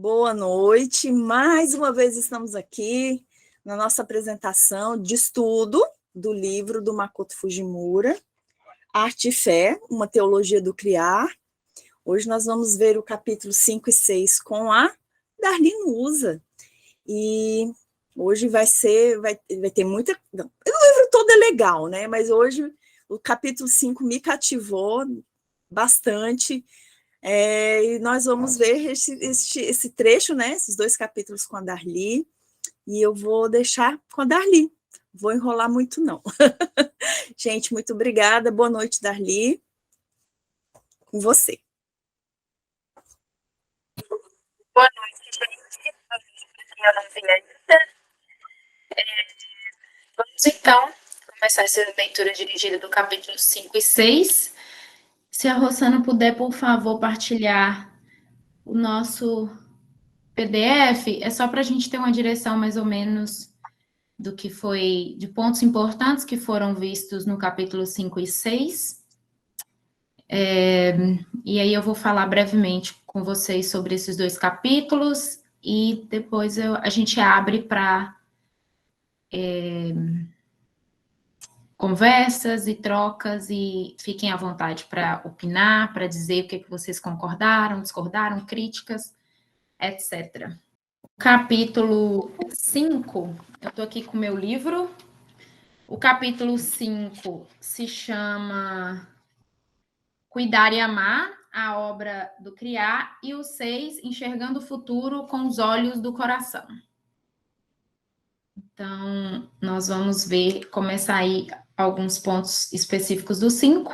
Boa noite, mais uma vez estamos aqui na nossa apresentação de estudo do livro do Makoto Fujimura, Arte e Fé, uma teologia do criar. Hoje nós vamos ver o capítulo 5 e 6 com a Darlene Usa. E hoje vai ter muita... O livro todo é legal, né? Mas hoje o capítulo 5 me cativou bastante. E nós vamos ver esse trecho, né? Esses dois capítulos com a Darli. E eu vou deixar com a Darli. Vou enrolar muito, não. Gente, muito obrigada. Boa noite, Darli. Com você. Boa noite, gente. Eu não vi ainda. Vamos, então, começar essa leitura dirigida do capítulo 5 e 6. Se a Rosana puder, por favor, partilhar o nosso PDF, é só para a gente ter uma direção mais ou menos do que foi, de pontos importantes que foram vistos no capítulo 5 e 6. E aí eu vou falar brevemente com vocês sobre esses dois capítulos e depois a gente abre para conversas e trocas, e fiquem à vontade para opinar, para dizer o que vocês concordaram, discordaram, críticas, etc. Capítulo 5, eu estou aqui com o meu livro. O capítulo 5 se chama Cuidar e Amar, a obra do criar, e o 6, Enxergando o futuro com os olhos do coração. Então, nós vamos ver, começar aí alguns pontos específicos do 5.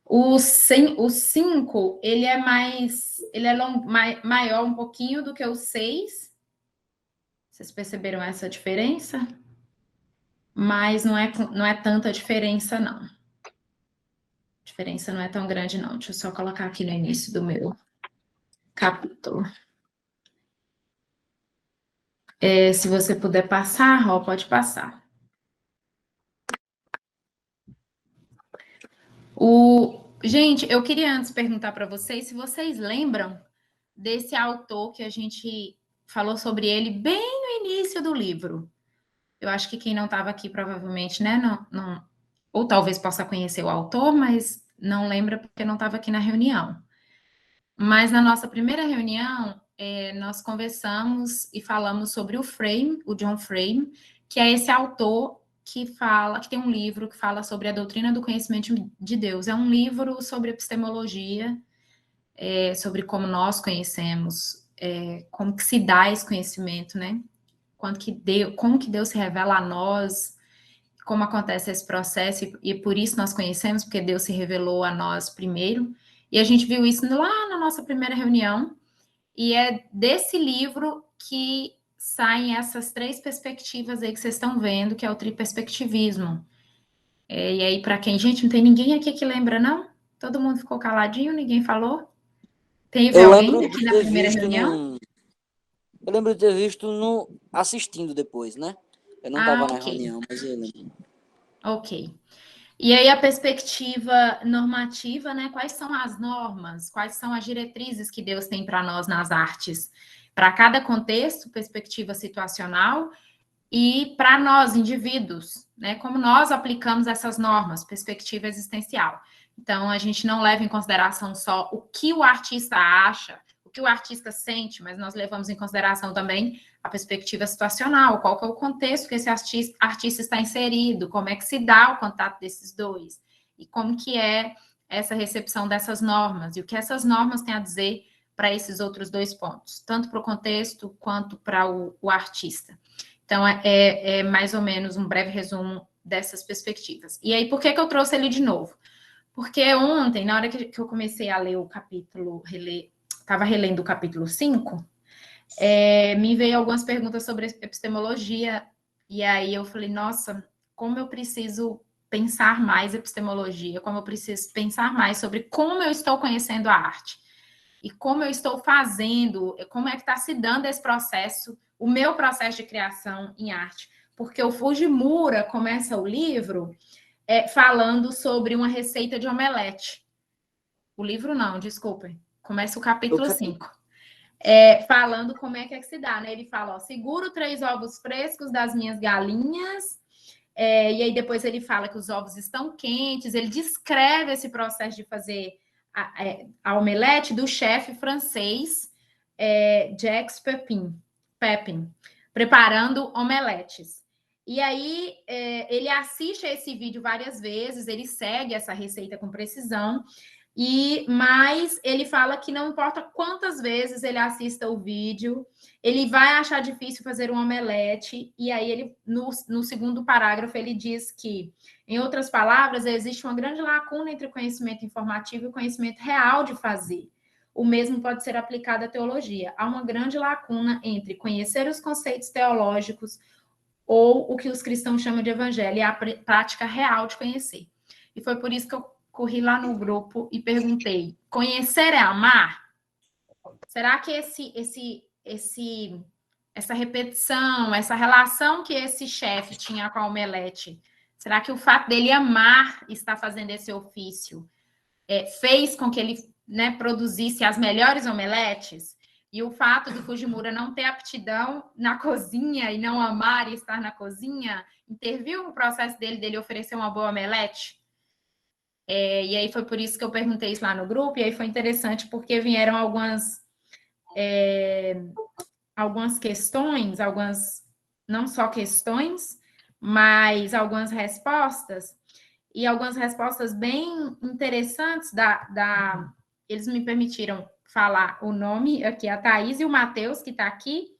O 5, ele é maior um pouquinho do que o 6. Vocês perceberam essa diferença? Mas não é tanta diferença, não. A diferença não é tão grande, não. Deixa eu só colocar aqui no início do meu capítulo. Se você puder passar, pode passar. Gente, eu queria antes perguntar para vocês se vocês lembram desse autor que a gente falou sobre ele bem no início do livro. Eu acho que quem não estava aqui provavelmente, né, não, ou talvez possa conhecer o autor, mas não lembra porque não estava aqui na reunião. Mas na nossa primeira reunião, nós conversamos e falamos sobre o Frame, o John Frame, que é esse autor que tem um livro que fala sobre a doutrina do conhecimento de Deus. É um livro sobre epistemologia, sobre como nós conhecemos, como que se dá esse conhecimento, né? Como que Deus se revela a nós, como acontece esse processo, e por isso nós conhecemos, porque Deus se revelou a nós primeiro. E a gente viu isso lá na nossa primeira reunião, e é desse livro que saem essas três perspectivas aí que vocês estão vendo, que é o triperspectivismo. E aí, para quem... Gente, não tem ninguém aqui que lembra, não? Todo mundo ficou caladinho, ninguém falou? Teve alguém aqui na primeira reunião? Eu lembro de ter visto assistindo depois, né? Eu não estava na reunião, mas eu lembro. Ok. E aí a perspectiva normativa, né? Quais são as normas? Quais são as diretrizes que Deus tem para nós nas artes? Para cada contexto, perspectiva situacional, e para nós, indivíduos, né? Como nós aplicamos essas normas, perspectiva existencial. Então, a gente não leva em consideração só o que o artista acha, o que o artista sente, mas nós levamos em consideração também a perspectiva situacional, qual que é o contexto que esse artista está inserido, como é que se dá o contato desses dois, e como que é essa recepção dessas normas, e o que essas normas têm a dizer para esses outros dois pontos, tanto para o contexto quanto para o artista. Então, é mais ou menos um breve resumo dessas perspectivas. E aí, por que eu trouxe ele de novo? Porque ontem, na hora que eu comecei a ler o capítulo, estava relendo o capítulo 5, me veio algumas perguntas sobre epistemologia, e aí eu falei, nossa, como eu preciso pensar mais epistemologia, como eu preciso pensar mais sobre como eu estou conhecendo a arte, e como eu estou fazendo, como é que está se dando esse processo, o meu processo de criação em arte. Porque o Fujimura começa o livro falando sobre uma receita de omelete. O livro não, desculpem. Começa o capítulo 5. falando como é que se dá, né? Ele fala, ó, seguro 3 ovos frescos das minhas galinhas, e aí depois ele fala que os ovos estão quentes, ele descreve esse processo de fazer a omelete do chefe francês Jacques Pepin, preparando omeletes. E aí ele assiste a esse vídeo várias vezes, ele segue essa receita com precisão, mas ele fala que não importa quantas vezes ele assista o vídeo, ele vai achar difícil fazer um omelete, e aí ele, no segundo parágrafo, ele diz que, em outras palavras, existe uma grande lacuna entre o conhecimento informativo e o conhecimento real de fazer. O mesmo pode ser aplicado à teologia. Há uma grande lacuna entre conhecer os conceitos teológicos ou o que os cristãos chamam de evangelho e a prática real de conhecer. E foi por isso que eu corri lá no grupo e perguntei, conhecer é amar? Será que essa repetição, essa relação que esse chefe tinha com a omelete, será que o fato dele amar estar fazendo esse ofício fez com que ele, né, produzisse as melhores omeletes? E o fato do Fujimura não ter aptidão na cozinha e não amar estar na cozinha, interviu no processo dele oferecer uma boa omelete? E aí foi por isso que eu perguntei isso lá no grupo, e aí foi interessante porque vieram algumas questões, não só questões, mas algumas respostas, e algumas respostas bem interessantes eles me permitiram falar o nome aqui, a Thaís e o Matheus, que está aqui,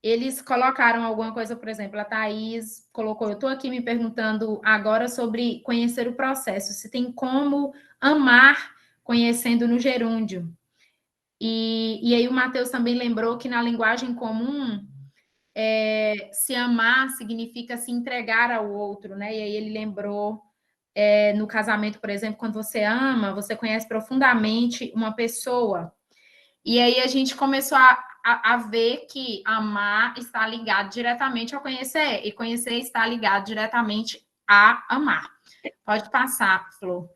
eles colocaram alguma coisa, por exemplo, a Thaís colocou, eu estou aqui me perguntando agora sobre conhecer o processo, se tem como amar conhecendo no gerúndio. E aí o Matheus também lembrou que na linguagem comum, se amar significa se entregar ao outro, né? E aí ele lembrou, no casamento, por exemplo, quando você ama, você conhece profundamente uma pessoa. E aí a gente começou a ver que amar está ligado diretamente ao conhecer, e conhecer está ligado diretamente a amar. Pode passar, Flor.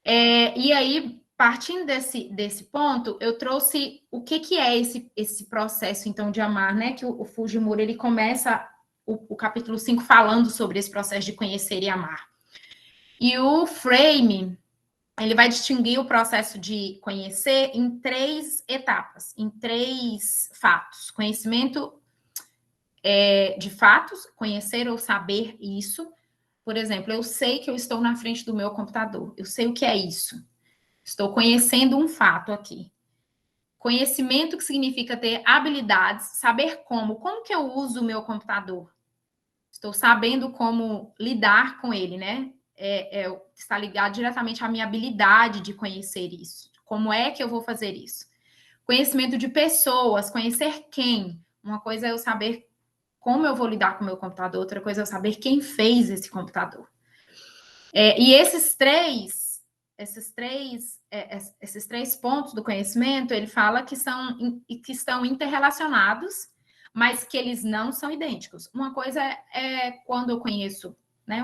E aí, partindo desse ponto, eu trouxe o que é esse processo, então, de amar, né? Que o Fujimura, ele começa o capítulo 5 falando sobre esse processo de conhecer e amar. E o Frame, ele vai distinguir o processo de conhecer em 3 etapas, em 3 fatos. Conhecimento de fatos, conhecer ou saber isso. Por exemplo, eu sei que eu estou na frente do meu computador. Eu sei o que é isso. Estou conhecendo um fato aqui. Conhecimento, que significa ter habilidades, saber como que eu uso o meu computador. Estou sabendo como lidar com ele, né? Está ligado diretamente à minha habilidade de conhecer isso. Como é que eu vou fazer isso? Conhecimento de pessoas, conhecer quem. Uma coisa é eu saber como eu vou lidar com o meu computador, outra coisa é eu saber quem fez esse computador. E esses três pontos do conhecimento, ele fala que estão interrelacionados, mas que eles não são idênticos. Uma coisa é quando eu conheço, né,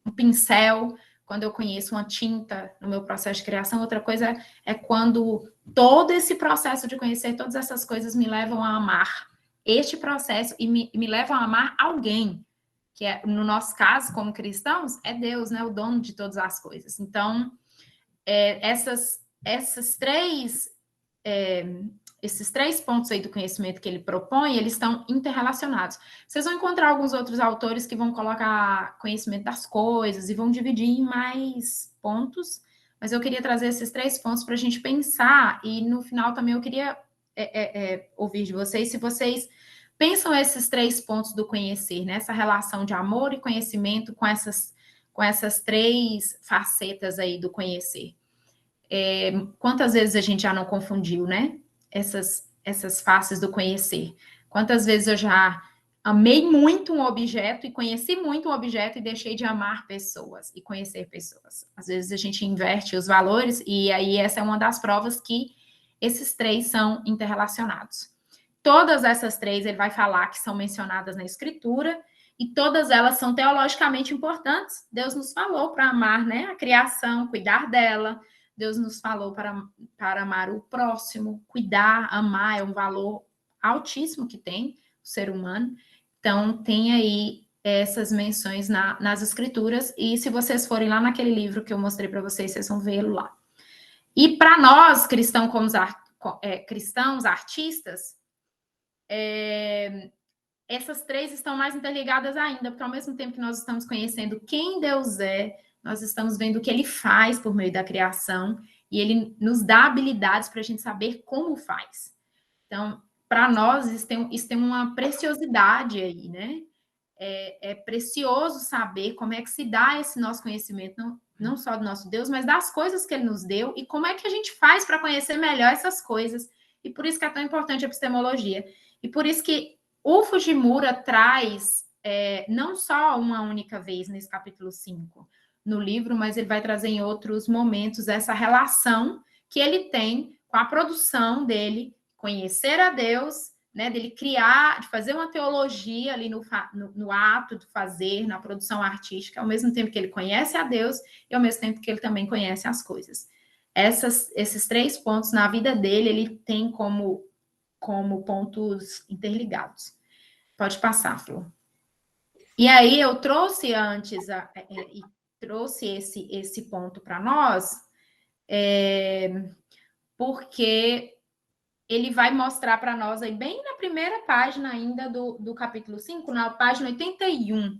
um pincel, quando eu conheço uma tinta no meu processo de criação, outra coisa é quando todo esse processo de conhecer todas essas coisas me levam a amar este processo e me levam a amar alguém, que no nosso caso, como cristãos, é Deus, né, o dono de todas as coisas. Então, esses três pontos aí do conhecimento que ele propõe, eles estão interrelacionados. Vocês vão encontrar alguns outros autores que vão colocar conhecimento das coisas e vão dividir em mais pontos, mas eu queria trazer esses 3 pontos para a gente pensar, e no final também eu queria ouvir de vocês, se vocês pensam esses 3 pontos do conhecer, né? Essa relação de amor e conhecimento com essas 3 facetas aí do conhecer. Quantas vezes a gente já não confundiu, né? Essas faces do conhecer. Quantas vezes eu já amei muito um objeto e conheci muito um objeto e deixei de amar pessoas e conhecer pessoas. Às vezes a gente inverte os valores, e aí essa é uma das provas que esses 3 são interrelacionados. Todas essas 3 ele vai falar que são mencionadas na Escritura, e todas elas são teologicamente importantes. Deus nos falou para amar, né, a criação, cuidar dela, Deus nos falou para amar o próximo, cuidar, amar, é um valor altíssimo que tem o ser humano. Então, tem aí essas menções nas escrituras, e se vocês forem lá naquele livro que eu mostrei para vocês, vocês vão vê-lo lá. E para nós, cristãos, artistas, essas três estão mais interligadas ainda, porque ao mesmo tempo que nós estamos conhecendo quem Deus é, nós estamos vendo o que ele faz por meio da criação, e ele nos dá habilidades para a gente saber como faz. Então, para nós, isso tem uma preciosidade aí, né? É precioso saber como é que se dá esse nosso conhecimento, não só do nosso Deus, mas das coisas que ele nos deu, e como é que a gente faz para conhecer melhor essas coisas. E por isso que é tão importante a epistemologia. E por isso que o Fujimura traz, não só uma única vez nesse capítulo 5 no livro, mas ele vai trazer em outros momentos essa relação que ele tem com a produção dele, conhecer a Deus, né, dele criar, de fazer uma teologia ali no ato de fazer, na produção artística, ao mesmo tempo que ele conhece a Deus e ao mesmo tempo que ele também conhece as coisas. Esses três pontos na vida dele, ele tem como pontos interligados. Pode passar, Flor. E aí eu trouxe antes, trouxe esse ponto para nós, porque ele vai mostrar para nós aí, bem na primeira página ainda do capítulo 5, na página 81,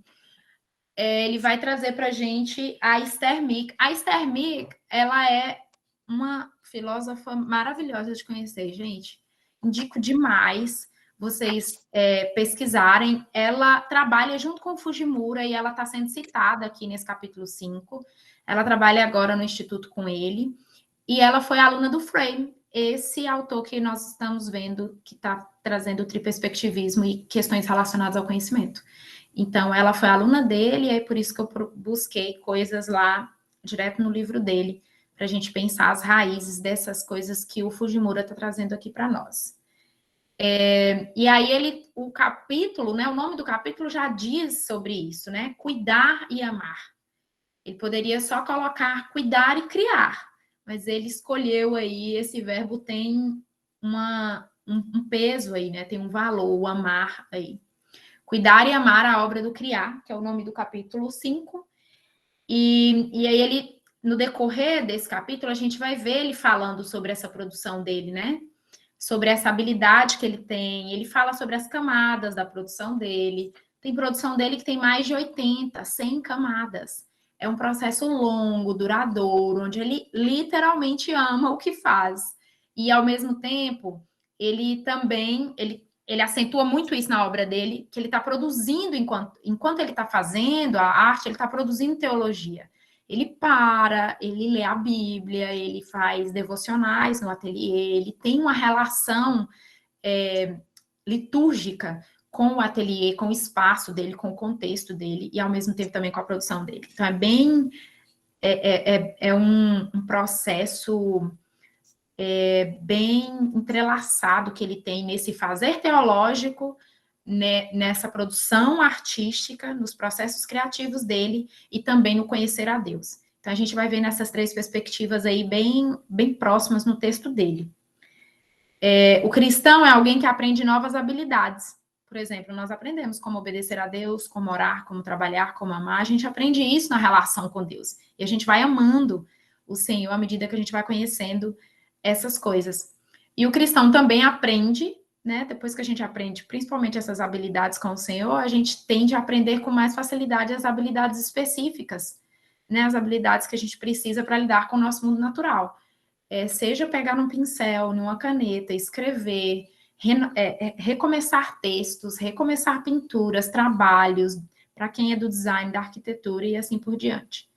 ele vai trazer para a gente a Esther Mick. A Esther Mick, ela é uma filósofa maravilhosa de conhecer, gente. Indico demais vocês pesquisarem. Ela trabalha junto com o Fujimura e ela está sendo citada aqui nesse capítulo 5. Ela trabalha agora no Instituto com ele. E ela foi aluna do Frame, esse autor que nós estamos vendo, que está trazendo o triperspectivismo e questões relacionadas ao conhecimento. Então, ela foi aluna dele, e é por isso que eu busquei coisas lá, direto no livro dele, para a gente pensar as raízes dessas coisas que o Fujimura está trazendo aqui para nós. E aí, o capítulo, né, o nome do capítulo já diz sobre isso, né? Cuidar e amar. Ele poderia só colocar cuidar e criar, mas ele escolheu aí, esse verbo tem um peso aí, né? Tem um valor, o amar aí. Cuidar e amar a obra do criar, que é o nome do capítulo 5. E aí ele, no decorrer desse capítulo, a gente vai ver ele falando sobre essa produção dele, né? Sobre essa habilidade que ele tem. Ele fala sobre as camadas da produção dele. Tem produção dele que tem mais de 80, 100 camadas. É um processo longo, duradouro, onde ele literalmente ama o que faz. E, ao mesmo tempo, ele também, ele acentua muito isso na obra dele, que ele está produzindo, enquanto ele está fazendo a arte, ele está produzindo teologia. Ele ele lê a Bíblia, ele faz devocionais no ateliê, ele tem uma relação litúrgica com o ateliê, com o espaço dele, com o contexto dele, e ao mesmo tempo também com a produção dele. Então, é um processo bem entrelaçado que ele tem nesse fazer teológico, né, nessa produção artística, nos processos criativos dele, e também no conhecer a Deus. Então, a gente vai ver nessas três perspectivas aí bem próximas no texto dele. O cristão é alguém que aprende novas habilidades. Por exemplo, nós aprendemos como obedecer a Deus, como orar, como trabalhar, como amar. A gente aprende isso na relação com Deus. E a gente vai amando o Senhor à medida que a gente vai conhecendo essas coisas. E o cristão também aprende, né? Depois que a gente aprende, principalmente essas habilidades com o Senhor, a gente tende a aprender com mais facilidade as habilidades específicas, né? As habilidades que a gente precisa para lidar com o nosso mundo natural. Seja pegar um pincel, numa caneta, escrever, recomeçar textos, recomeçar pinturas, trabalhos, para quem é do design, da arquitetura e assim por diante.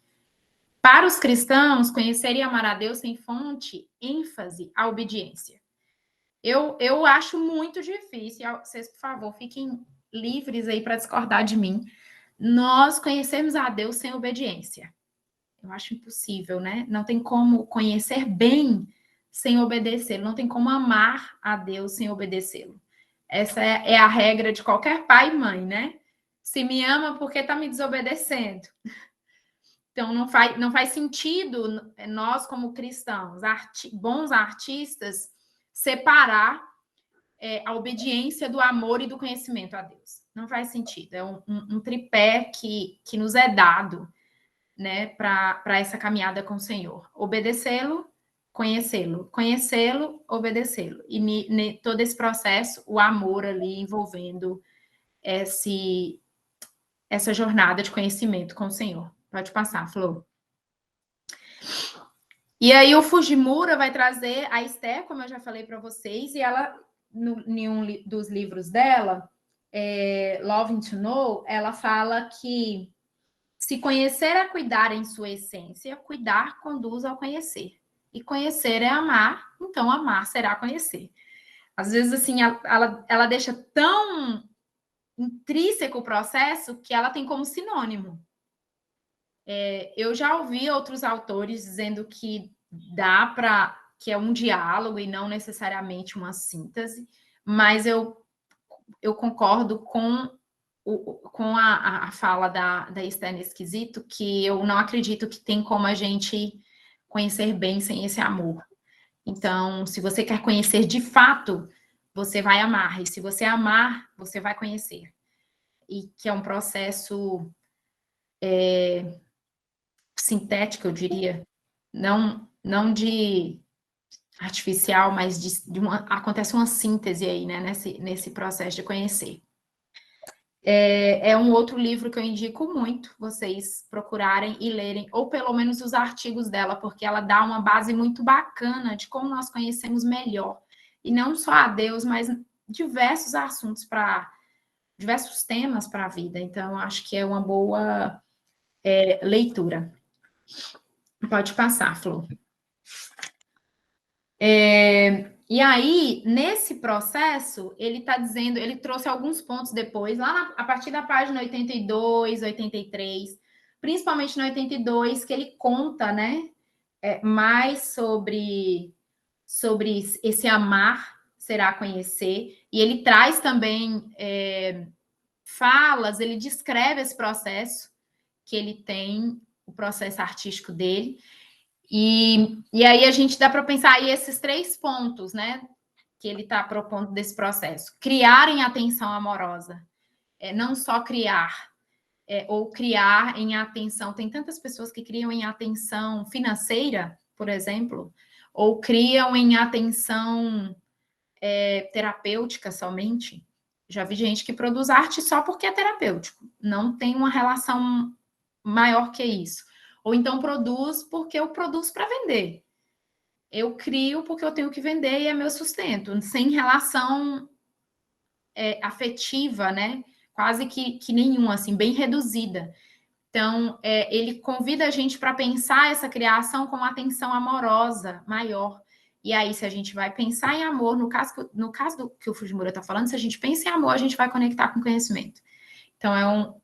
Para os cristãos, conhecer e amar a Deus tem fonte, ênfase à obediência. Eu acho muito difícil, vocês, por favor, fiquem livres aí para discordar de mim, nós conhecermos a Deus sem obediência. Eu acho impossível, né? Não tem como conhecer bem sem obedecê-lo, não tem como amar a Deus sem obedecê-lo. Essa é a regra de qualquer pai e mãe, né? Se me ama, por que está me desobedecendo? Então, não faz sentido nós, como cristãos, bons artistas, separar a obediência do amor e do conhecimento a Deus. Não faz sentido. É um tripé que nos é dado, né, para essa caminhada com o Senhor. Obedecê-lo, conhecê-lo, obedecê-lo. E todo esse processo, o amor ali envolvendo essa jornada de conhecimento com o Senhor. Pode passar, Flor. E aí o Fujimura vai trazer a Esther, como eu já falei para vocês, e ela, em um dos livros dela, Loving to Know, ela fala que se conhecer é cuidar em sua essência, cuidar conduz ao conhecer. E conhecer é amar, então amar será conhecer. Às vezes, assim, ela deixa tão intrínseco o processo que ela tem como sinônimo. Eu já ouvi outros autores dizendo que que é um diálogo e não necessariamente uma síntese, mas eu concordo com a fala da Esther nesse quesito, que eu não acredito que tem como a gente conhecer bem sem esse amor. Então, se você quer conhecer de fato, você vai amar, e se você amar, você vai conhecer. E que é um processo sintético, eu diria, não de artificial, mas acontece uma síntese aí, né, nesse processo de conhecer. É um outro livro que eu indico muito vocês procurarem e lerem, ou pelo menos os artigos dela, porque ela dá uma base muito bacana de como nós conhecemos melhor. E não só a Deus, mas diversos assuntos diversos temas para a vida. Então, acho que é uma boa leitura. Pode passar, Flor. E aí, nesse processo, ele está dizendo, ele trouxe alguns pontos depois, a partir da página 82, 83, principalmente no 82, que ele conta, né, mais sobre esse amar será conhecer, e ele traz também falas, ele descreve esse processo que ele tem, o processo artístico dele. E aí a gente dá para pensar aí esses 3 pontos, né, que ele está propondo desse processo. Criar em atenção amorosa. Não só criar, ou criar em atenção. Tem tantas pessoas que criam em atenção financeira, por exemplo, ou criam em atenção terapêutica somente. Já vi gente que produz arte só porque é terapêutico. Não tem uma relação maior que isso. Ou então produz porque eu produzo para vender. Eu crio porque eu tenho que vender e é meu sustento, sem relação afetiva, né? Quase que nenhuma, assim, bem reduzida. Então, ele convida a gente para pensar essa criação com uma atenção amorosa maior. E aí, se a gente vai pensar em amor, no caso do que o Fujimura está falando, se a gente pensa em amor, a gente vai conectar com conhecimento. Então,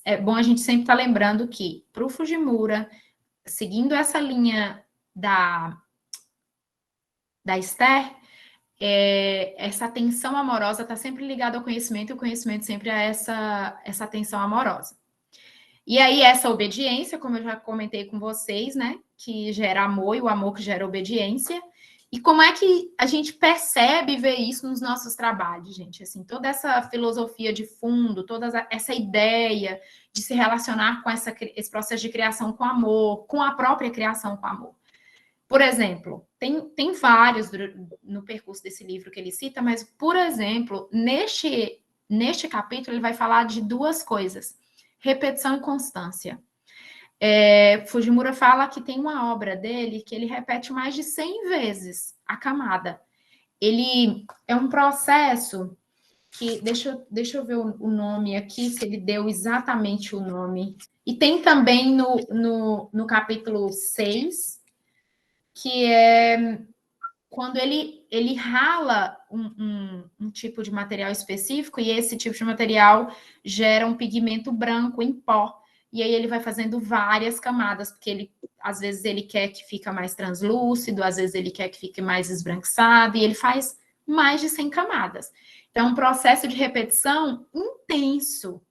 é bom a gente sempre estar lembrando que, para o Fujimura, seguindo essa linha da Esther, essa atenção amorosa está sempre ligada ao conhecimento, e o conhecimento sempre a essa atenção amorosa. E aí, essa obediência, como eu já comentei com vocês, né, que gera amor, e o amor que gera obediência. E como é que a gente percebe e vê isso nos nossos trabalhos, gente? Assim, toda essa filosofia de fundo, toda essa ideia de se relacionar com esse processo de criação com amor, com a própria criação com amor. Por exemplo, tem vários no percurso desse livro que ele cita, mas, por exemplo, neste capítulo, ele vai falar de 2 coisas: repetição e constância. Fujimura fala que tem uma obra dele que ele repete mais de 100 vezes a camada. Ele é um processo que... Deixa eu ver o nome aqui, se ele deu exatamente o nome. E tem também no capítulo 6, que é quando ele rala um tipo de material específico, e esse tipo de material gera um pigmento branco em pó. E aí ele vai fazendo várias camadas, porque às vezes ele quer que fique mais translúcido, às vezes ele quer que fique mais esbranquiçado, e ele faz mais de 100 camadas. Então, é um processo de repetição intenso.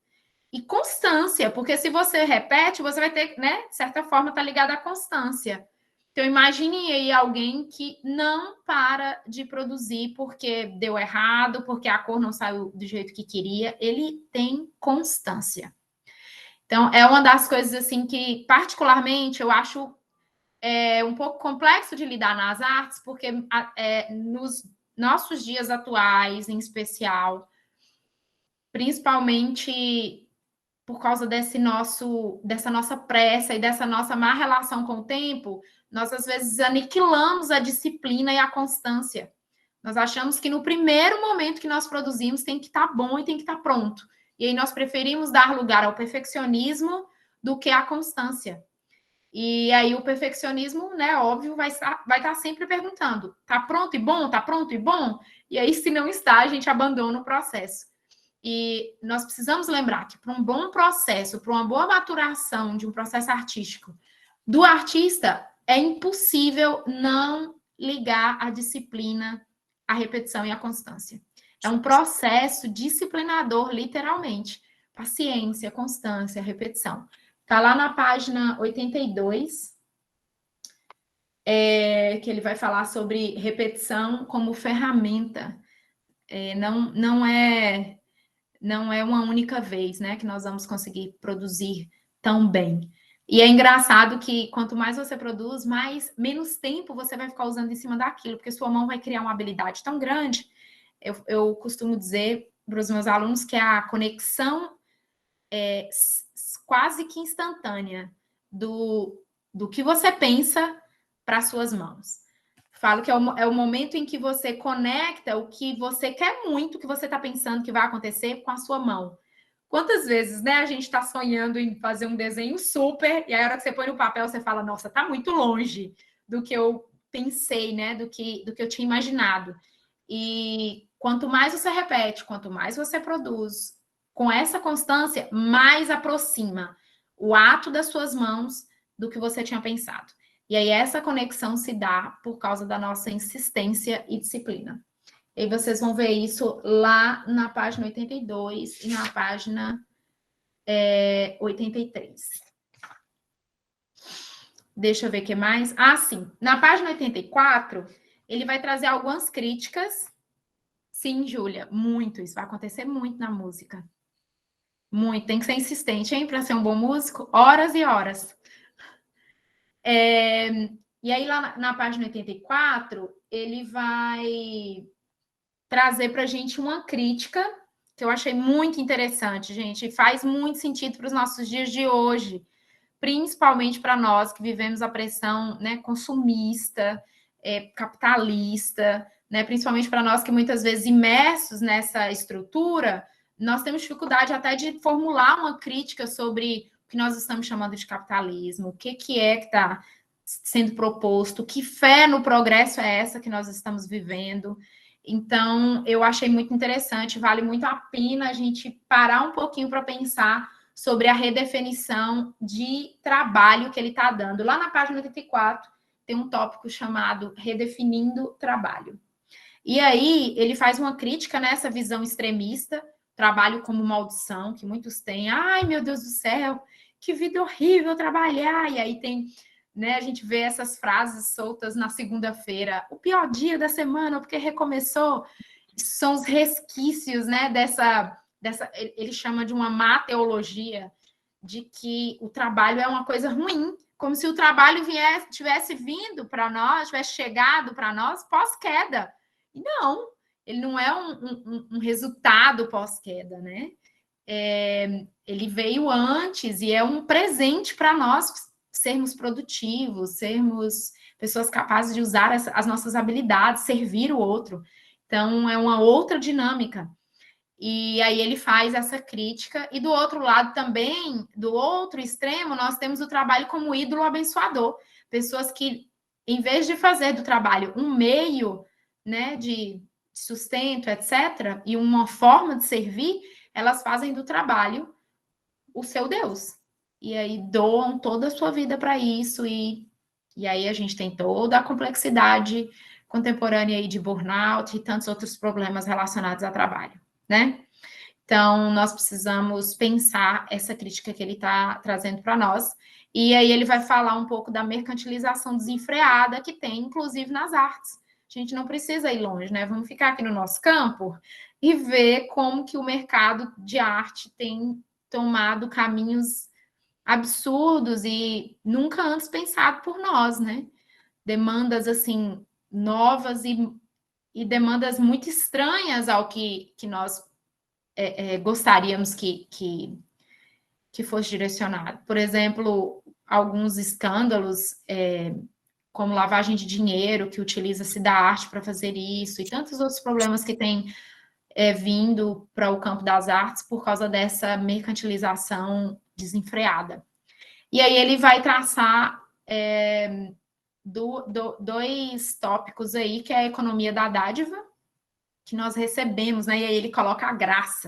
E constância, porque se você repete, você vai ter, né, de certa forma, tá ligado à constância. Então, imagine aí alguém que não para de produzir porque deu errado, porque a cor não saiu do jeito que queria. Ele tem constância. Então, é uma das coisas, assim, que, particularmente, eu acho um pouco complexo de lidar nas artes, porque nos nossos dias atuais, em especial, principalmente por causa dessa nossa pressa e dessa nossa má relação com o tempo, nós às vezes aniquilamos a disciplina e a constância. Nós achamos que no primeiro momento que nós produzimos tem que estar bom e tem que estar pronto. E aí nós preferimos dar lugar ao perfeccionismo do que à constância. E aí o perfeccionismo, né, óbvio, vai estar sempre perguntando: tá pronto e bom? Tá pronto e bom? E aí, se não está, a gente abandona o processo. E nós precisamos lembrar que para um bom processo, para uma boa maturação de um processo artístico do artista, é impossível não ligar a disciplina, a repetição e a constância. É um processo disciplinador, literalmente. Paciência, constância, repetição. Está lá na página 82, que ele vai falar sobre repetição como ferramenta. Não é uma única vez, né, que nós vamos conseguir produzir tão bem. E é engraçado que quanto mais você produz, menos tempo você vai ficar usando em cima daquilo, porque sua mão vai criar uma habilidade tão grande. Eu costumo dizer para os meus alunos que a conexão é quase que instantânea do que você pensa para suas mãos. Falo que é o momento em que você conecta o que você quer muito, o que você está pensando que vai acontecer com a sua mão. Quantas vezes, né, a gente está sonhando em fazer um desenho super, e aí a hora que você põe no papel, você fala, nossa, está muito longe do que eu pensei, né, do que eu tinha imaginado. E quanto mais você repete, quanto mais você produz, com essa constância, mais aproxima o ato das suas mãos do que você tinha pensado. E aí essa conexão se dá por causa da nossa insistência e disciplina. E aí vocês vão ver isso lá na página 82 e na página 83. Deixa eu ver o que mais. Ah, sim. Na página 84, ele vai trazer algumas críticas. Sim, Júlia, muito. Isso vai acontecer muito na música. Muito. Tem que ser insistente, hein? Para ser um bom músico, horas e horas. E aí, lá na página 84, ele vai trazer para a gente uma crítica que eu achei muito interessante, gente, e faz muito sentido para os nossos dias de hoje, principalmente para nós que vivemos a pressão, né, consumista, capitalista, né, principalmente para nós que muitas vezes imersos nessa estrutura, nós temos dificuldade até de formular uma crítica sobre o que nós estamos chamando de capitalismo, o que está sendo proposto, que fé no progresso é essa que nós estamos vivendo. Então, eu achei muito interessante, vale muito a pena a gente parar um pouquinho para pensar sobre a redefinição de trabalho que ele está dando. Lá na página 84, tem um tópico chamado Redefinindo Trabalho. E aí, ele faz uma crítica nessa visão extremista, trabalho como maldição, que muitos têm. Ai, meu Deus do céu, que vida horrível trabalhar. E aí tem... né, a gente vê essas frases soltas na segunda-feira, o pior dia da semana, porque recomeçou. São os resquícios, né, dessa ele chama de uma má teologia, de que o trabalho é uma coisa ruim, como se o trabalho tivesse vindo para nós, tivesse chegado para nós pós-queda. E não, ele não é um resultado pós-queda, né? Ele veio antes e é um presente para nós sermos produtivos, sermos pessoas capazes de usar as nossas habilidades, servir o outro. Então, é uma outra dinâmica. E aí ele faz essa crítica. E do outro lado também, do outro extremo, nós temos o trabalho como ídolo abençoador. Pessoas que, em vez de fazer do trabalho um meio, né, de sustento, etc., e uma forma de servir, elas fazem do trabalho o seu Deus. E aí doam toda a sua vida para isso, e aí a gente tem toda a complexidade contemporânea aí de burnout e tantos outros problemas relacionados ao trabalho, né? Então, nós precisamos pensar essa crítica que ele está trazendo para nós. E aí ele vai falar um pouco da mercantilização desenfreada que tem, inclusive, nas artes. A gente não precisa ir longe, né? Vamos ficar aqui no nosso campo e ver como que o mercado de arte tem tomado caminhos absurdos e nunca antes pensado por nós, né? Demandas, assim, novas e demandas muito estranhas ao que nós gostaríamos que fosse direcionado. Por exemplo, alguns escândalos, como lavagem de dinheiro, que utiliza-se da arte para fazer isso, e tantos outros problemas que têm vindo para o campo das artes por causa dessa mercantilização desenfreada. E aí ele vai traçar dois tópicos aí, que é a economia da dádiva, que nós recebemos, né? E aí ele coloca a graça,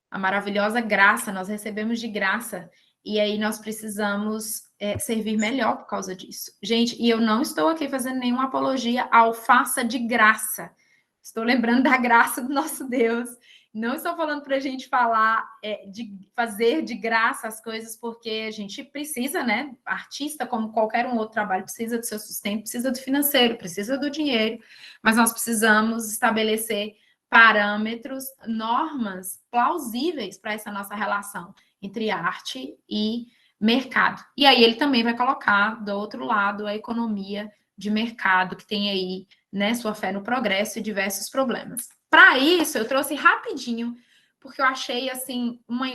a maravilhosa graça, nós recebemos de graça, e aí nós precisamos servir melhor por causa disso. Gente, e eu não estou aqui fazendo nenhuma apologia ao faça de graça. Estou lembrando da graça do nosso Deus. Não estou falando para a gente falar de fazer de graça as coisas, porque a gente precisa, né? Artista, como qualquer um outro trabalho, precisa do seu sustento, precisa do financeiro, precisa do dinheiro, mas nós precisamos estabelecer parâmetros, normas plausíveis para essa nossa relação entre arte e mercado. E aí ele também vai colocar do outro lado a economia de mercado, que tem aí, né, sua fé no progresso e diversos problemas. Para isso, eu trouxe rapidinho, porque eu achei, assim, uma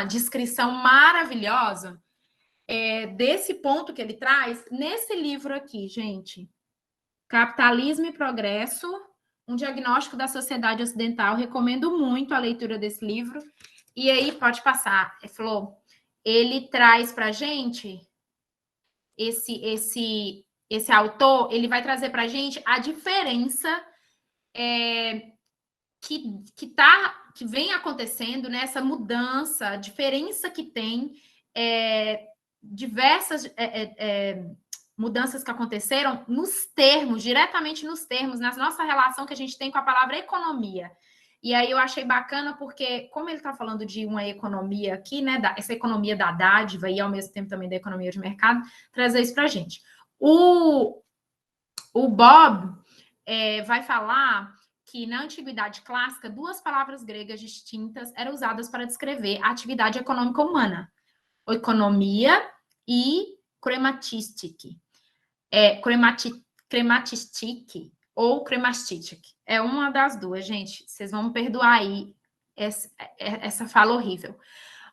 descrição maravilhosa desse ponto que ele traz nesse livro aqui, gente. Capitalismo e Progresso, um diagnóstico da sociedade ocidental. Recomendo muito a leitura desse livro. E aí, pode passar, Flor. Ele traz para a gente, esse autor, ele vai trazer para a gente a diferença que vem acontecendo, né? Essa mudança, a diferença que tem, diversas mudanças que aconteceram nos termos, diretamente nos termos, na nossa relação que a gente tem com a palavra economia. E aí eu achei bacana porque, como ele está falando de uma economia aqui, né, essa economia da dádiva e ao mesmo tempo também da economia de mercado, trazer isso para a gente. O Bob vai falar que na antiguidade clássica, duas palavras gregas distintas eram usadas para descrever a atividade econômica humana: economia e krematistik. Krematistik ou kremastistik. É uma das duas, gente. Vocês vão me perdoar aí essa fala horrível.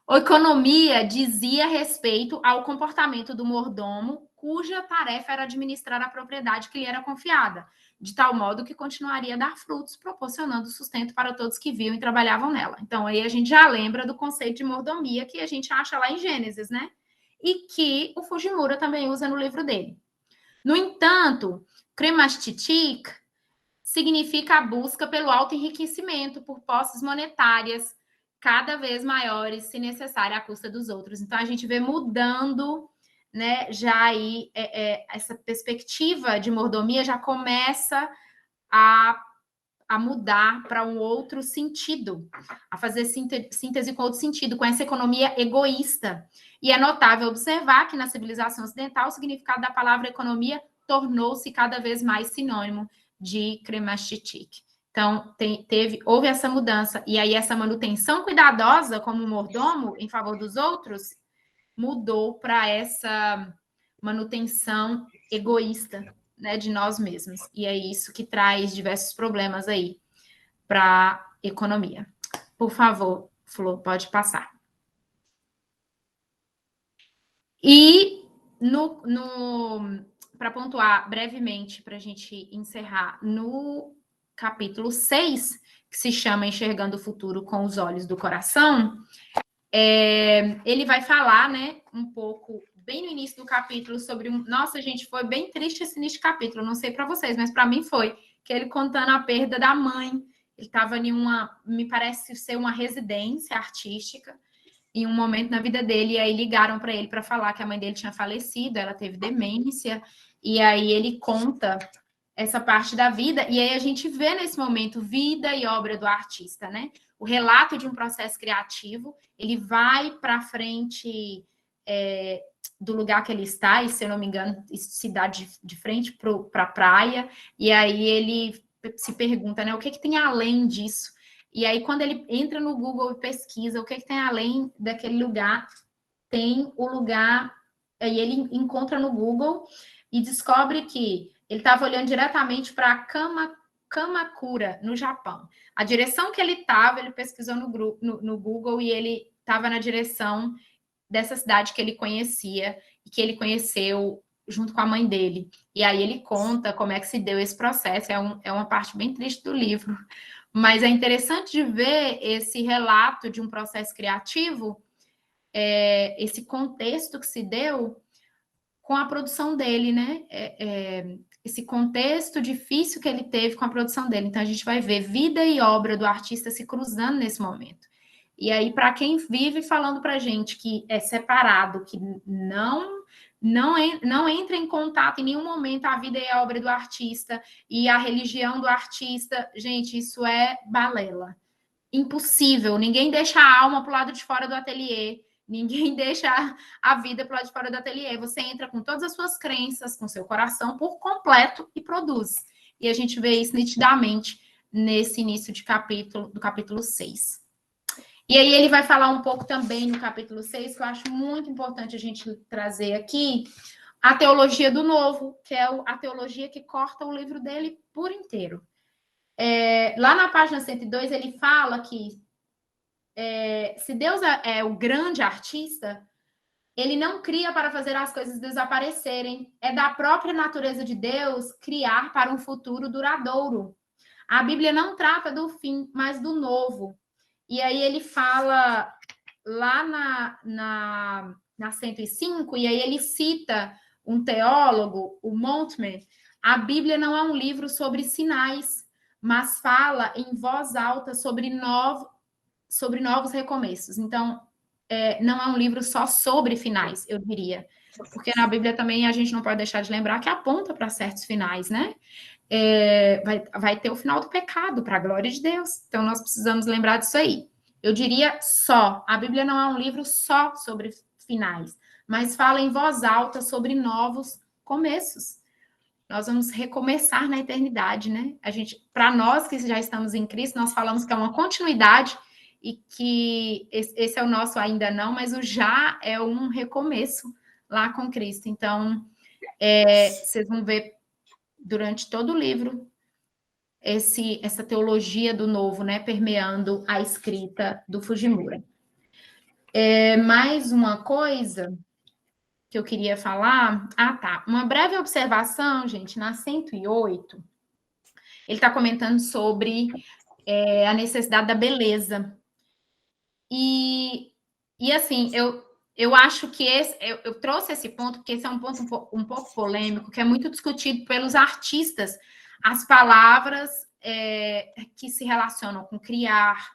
A economia dizia respeito ao comportamento do mordomo, cuja tarefa era administrar a propriedade que lhe era confiada, de tal modo que continuaria a dar frutos, proporcionando sustento para todos que viam e trabalhavam nela. Então, aí a gente já lembra do conceito de mordomia que a gente acha lá em Gênesis, né? E que o Fujimura também usa no livro dele. No entanto, kremastitik significa a busca pelo autoenriquecimento por posses monetárias cada vez maiores, se necessário, à custa dos outros. Então, a gente vê mudando, né, já aí, essa perspectiva de mordomia já começa a mudar para um outro sentido, a fazer síntese com outro sentido, com essa economia egoísta. E é notável observar que na civilização ocidental o significado da palavra economia tornou-se cada vez mais sinônimo de kremastitik. Então, houve essa mudança, e aí essa manutenção cuidadosa como mordomo em favor dos outros mudou para essa manutenção egoísta, né, de nós mesmos. E é isso que traz diversos problemas aí para a economia. Por favor, Flor, pode passar. E para pontuar brevemente, para a gente encerrar, no capítulo 6, que se chama Enxergando o Futuro com os Olhos do Coração, ele vai falar, né, um pouco, bem no início do capítulo, sobre Nossa, gente, foi bem triste esse início de capítulo, não sei para vocês, mas para mim foi, que ele contando a perda da mãe. Ele estava em me parece ser uma residência artística, em um momento na vida dele, e aí ligaram para ele para falar que a mãe dele tinha falecido, ela teve demência, e aí ele conta essa parte da vida, e aí a gente vê nesse momento vida e obra do artista, né? O relato de um processo criativo, ele vai para frente do lugar que ele está, e se eu não me engano, se dá de frente para a praia, e aí ele se pergunta, né, o que tem além disso? E aí, quando ele entra no Google e pesquisa o que tem além daquele lugar, tem o lugar, aí ele encontra no Google e descobre que ele estava olhando diretamente para Kamakura, no Japão. A direção que ele estava, ele pesquisou no Google e ele estava na direção dessa cidade que ele conhecia e que ele conheceu junto com a mãe dele. E aí ele conta como é que se deu esse processo. É uma parte bem triste do livro. Mas é interessante de ver esse relato de um processo criativo, esse contexto que se deu com a produção dele, né? Esse contexto difícil que ele teve com a produção dele. Então, a gente vai ver vida e obra do artista se cruzando nesse momento. E aí, para quem vive falando para a gente que é separado, que não entra em contato em nenhum momento a vida e a obra do artista e a religião do artista, gente, isso é balela. Impossível. Ninguém deixa a alma para o lado de fora do ateliê. Ninguém deixa a vida para o lado de fora do ateliê. Você entra com todas as suas crenças, com seu coração por completo e produz. E a gente vê isso nitidamente nesse início do capítulo 6. E aí ele vai falar um pouco também no capítulo 6, que eu acho muito importante a gente trazer aqui, a teologia do novo, que é a teologia que corta o livro dele por inteiro. Lá na página 102, ele fala que se Deus é o grande artista, ele não cria para fazer as coisas desaparecerem. É da própria natureza de Deus criar para um futuro duradouro. A Bíblia não trata do fim, mas do novo. E aí ele fala lá na 105, e aí ele cita um teólogo, o Montman. A Bíblia não é um livro sobre sinais, mas fala em voz alta sobre novos recomeços. Então, não é um livro só sobre finais, eu diria. Porque na Bíblia também a gente não pode deixar de lembrar que aponta para certos finais, né? Vai ter o final do pecado, para a glória de Deus. Então, nós precisamos lembrar disso aí. Eu diria só. A Bíblia não é um livro só sobre finais, mas fala em voz alta sobre novos começos. Nós vamos recomeçar na eternidade, né? Para nós que já estamos em Cristo, nós falamos que é uma continuidade e que esse é o nosso ainda não, mas o já é um recomeço lá com Cristo. Então, vocês vão ver durante todo o livro essa teologia do novo, né, permeando a escrita do Fujimura. Mais uma coisa que eu queria falar. Tá. Uma breve observação, gente, na 108, ele está comentando sobre a necessidade da beleza. E assim, eu acho que eu trouxe esse ponto, porque esse é um ponto um pouco polêmico, que é muito discutido pelos artistas, as palavras que se relacionam com criar,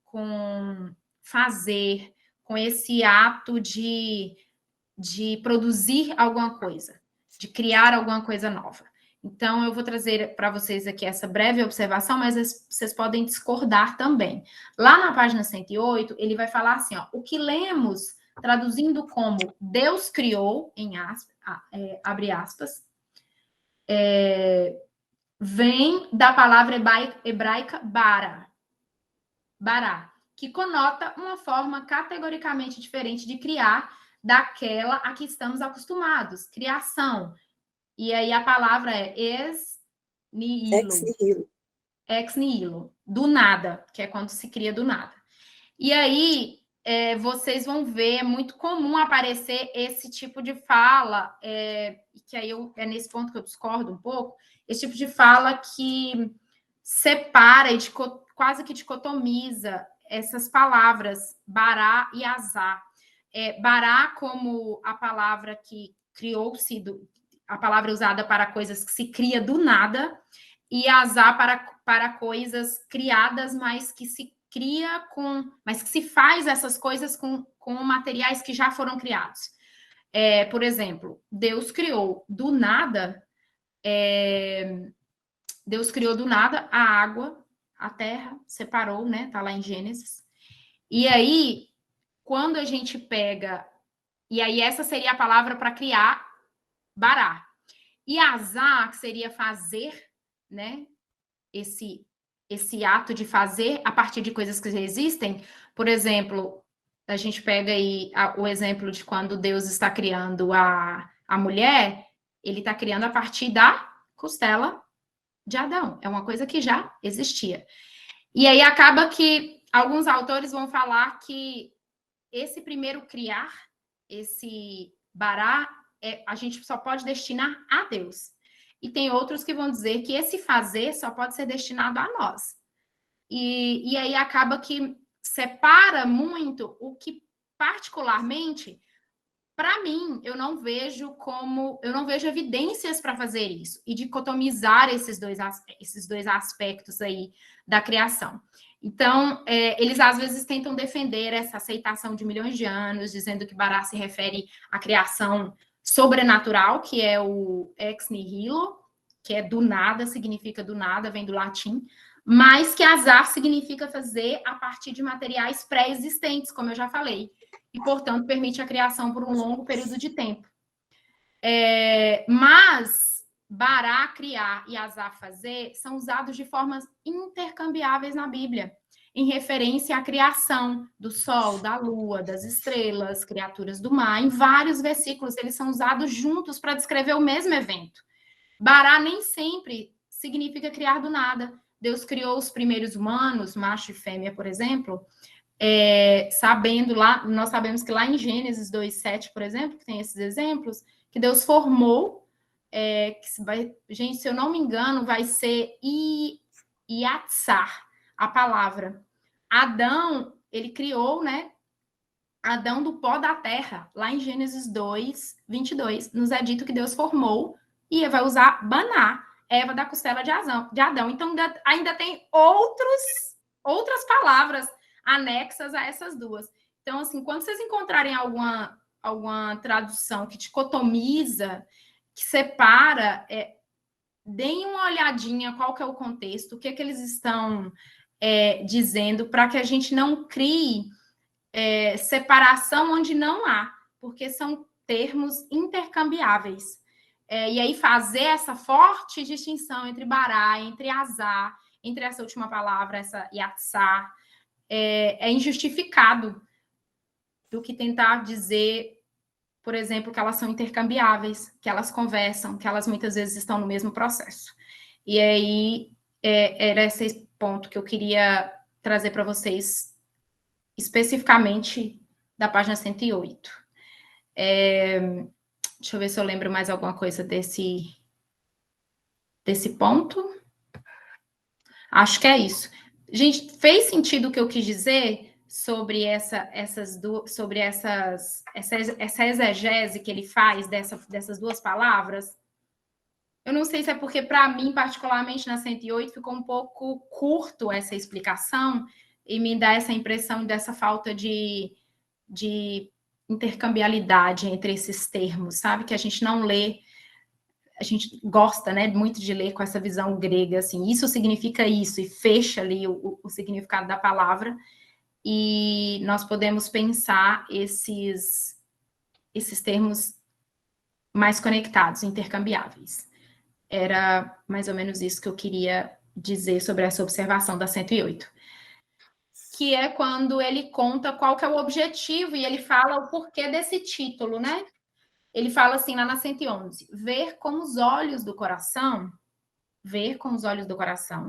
com fazer, com esse ato de produzir alguma coisa, de criar alguma coisa nova. Então, eu vou trazer para vocês aqui essa breve observação, mas vocês podem discordar também. Lá na página 108, ele vai falar assim, o que lemos, traduzindo como Deus criou, abre aspas, vem da palavra hebraica bara, que conota uma forma categoricamente diferente de criar daquela a que estamos acostumados, criação. E aí a palavra é ex nihilo, do nada, que é quando se cria do nada. E aí vocês vão ver, é muito comum aparecer esse tipo de fala, que aí é nesse ponto que eu discordo um pouco, esse tipo de fala que separa e quase que dicotomiza essas palavras, bará e azá. Bará como a palavra que criou-se, a palavra usada para coisas que se cria do nada, e azá para coisas criadas, mas que se cria mas que se faz essas coisas com materiais que já foram criados. Por exemplo, Deus criou do nada Deus criou do nada a água, a terra, separou, né? Tá lá em Gênesis. E aí, quando a gente pega... E aí, essa seria a palavra para criar, bará. E azar, que seria fazer, né? Esse ato de fazer a partir de coisas que já existem. Por exemplo, a gente pega aí o exemplo de quando Deus está criando a mulher, ele está criando a partir da costela de Adão. É uma coisa que já existia. E aí acaba que alguns autores vão falar que esse primeiro criar, esse bará, a gente só pode destinar a Deus. E tem outros que vão dizer que esse fazer só pode ser destinado a nós. E aí acaba que separa muito o que, particularmente, para mim, eu não vejo evidências para fazer isso e dicotomizar esses dois aspectos aí da criação. Então, eles às vezes tentam defender essa aceitação de milhões de anos, dizendo que Bará se refere à criação sobrenatural, que é o ex nihilo, que é do nada, significa do nada, vem do latim, mas que azar significa fazer a partir de materiais pré-existentes, como eu já falei, e, portanto, permite a criação por um longo período de tempo. Mas Bará, criar, e azar, fazer, são usados de formas intercambiáveis na Bíblia, em referência à criação do sol, da lua, das estrelas, criaturas do mar. Em vários versículos, eles são usados juntos para descrever o mesmo evento. Bará nem sempre significa criar do nada. Deus criou os primeiros humanos, macho e fêmea, por exemplo, nós sabemos que lá em Gênesis 2:7, por exemplo, que tem esses exemplos, que Deus formou, gente, se eu não me engano, vai ser Iatsar, a palavra. Adão, ele criou, né? Adão do pó da terra, lá em Gênesis 2:22, nos é dito que Deus formou e vai usar Baná, Eva da costela de Adão. Então, ainda tem outras palavras anexas a essas duas. Então, assim, quando vocês encontrarem alguma tradução que dicotomiza, que separa, deem uma olhadinha qual que é o contexto, o que é que eles estão dizendo, para que a gente não crie separação onde não há, porque são termos intercambiáveis. E aí fazer essa forte distinção entre Bará, entre Azar, entre essa última palavra, essa Yatsar, é injustificado do que tentar dizer, por exemplo, que elas são intercambiáveis, que elas conversam, que elas muitas vezes estão no mesmo processo. E aí era esse ponto que eu queria trazer para vocês, especificamente da página 108. Deixa eu ver se eu lembro mais alguma coisa desse ponto. Acho que é isso. Gente, fez sentido o que eu quis dizer sobre essa exegese que ele faz dessas duas palavras? Eu não sei se é porque, para mim, particularmente na 108, ficou um pouco curto essa explicação e me dá essa impressão dessa falta de intercambiabilidade entre esses termos, sabe? Que a gente não lê, a gente gosta, né, muito de ler com essa visão grega, assim, isso significa isso, e fecha ali o significado da palavra, e nós podemos pensar esses termos mais conectados, intercambiáveis. Era mais ou menos isso que eu queria dizer sobre essa observação da 108. Que é quando ele conta qual que é o objetivo e ele fala o porquê desse título, né? Ele fala assim lá na 111, ver com os olhos do coração,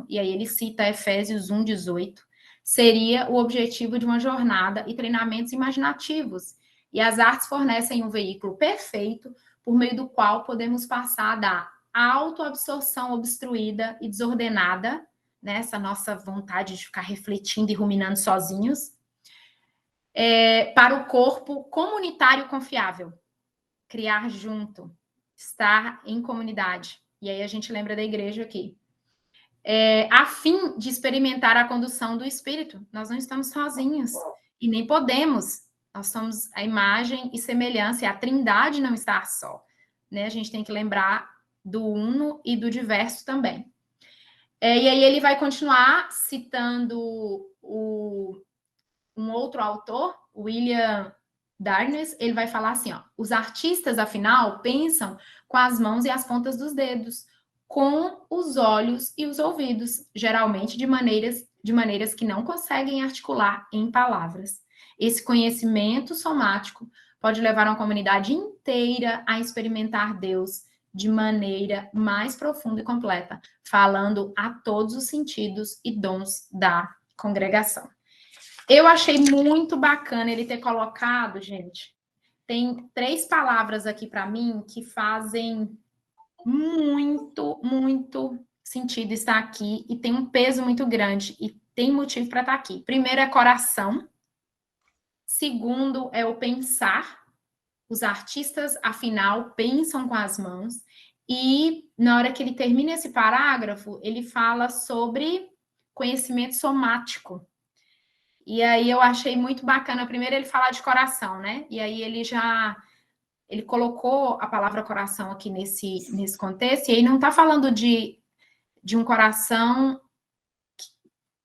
e aí ele cita Efésios 1:18, seria o objetivo de uma jornada e treinamentos imaginativos. E as artes fornecem um veículo perfeito por meio do qual podemos passar da autoabsorção obstruída e desordenada, né, essa nossa vontade de ficar refletindo e ruminando sozinhos, para o corpo comunitário confiável, criar junto, estar em comunidade. E aí a gente lembra da igreja aqui. A fim de experimentar a condução do Espírito. Nós não estamos sozinhos e nem podemos. Nós somos a imagem e semelhança, e a Trindade não está só. Né? A gente tem que lembrar do uno e do diverso também. E aí ele vai continuar citando um outro autor, William Darnes. Ele vai falar assim, ó: os artistas, afinal, pensam com as mãos e as pontas dos dedos, com os olhos e os ouvidos, geralmente de maneiras que não conseguem articular em palavras. Esse conhecimento somático pode levar uma comunidade inteira a experimentar Deus de maneira mais profunda e completa, falando a todos os sentidos e dons da congregação. Eu achei muito bacana ele ter colocado, gente, tem 3 palavras aqui para mim que fazem muito sentido estar aqui e tem um peso muito grande e tem motivo para estar aqui. Primeiro é coração, segundo é o pensar. Os artistas, afinal, pensam com as mãos. E na hora que ele termina esse parágrafo, ele fala sobre conhecimento somático. E aí eu achei muito bacana. Primeiro ele fala de coração, né? E aí ele colocou a palavra coração aqui nesse contexto, e aí não está falando de um coração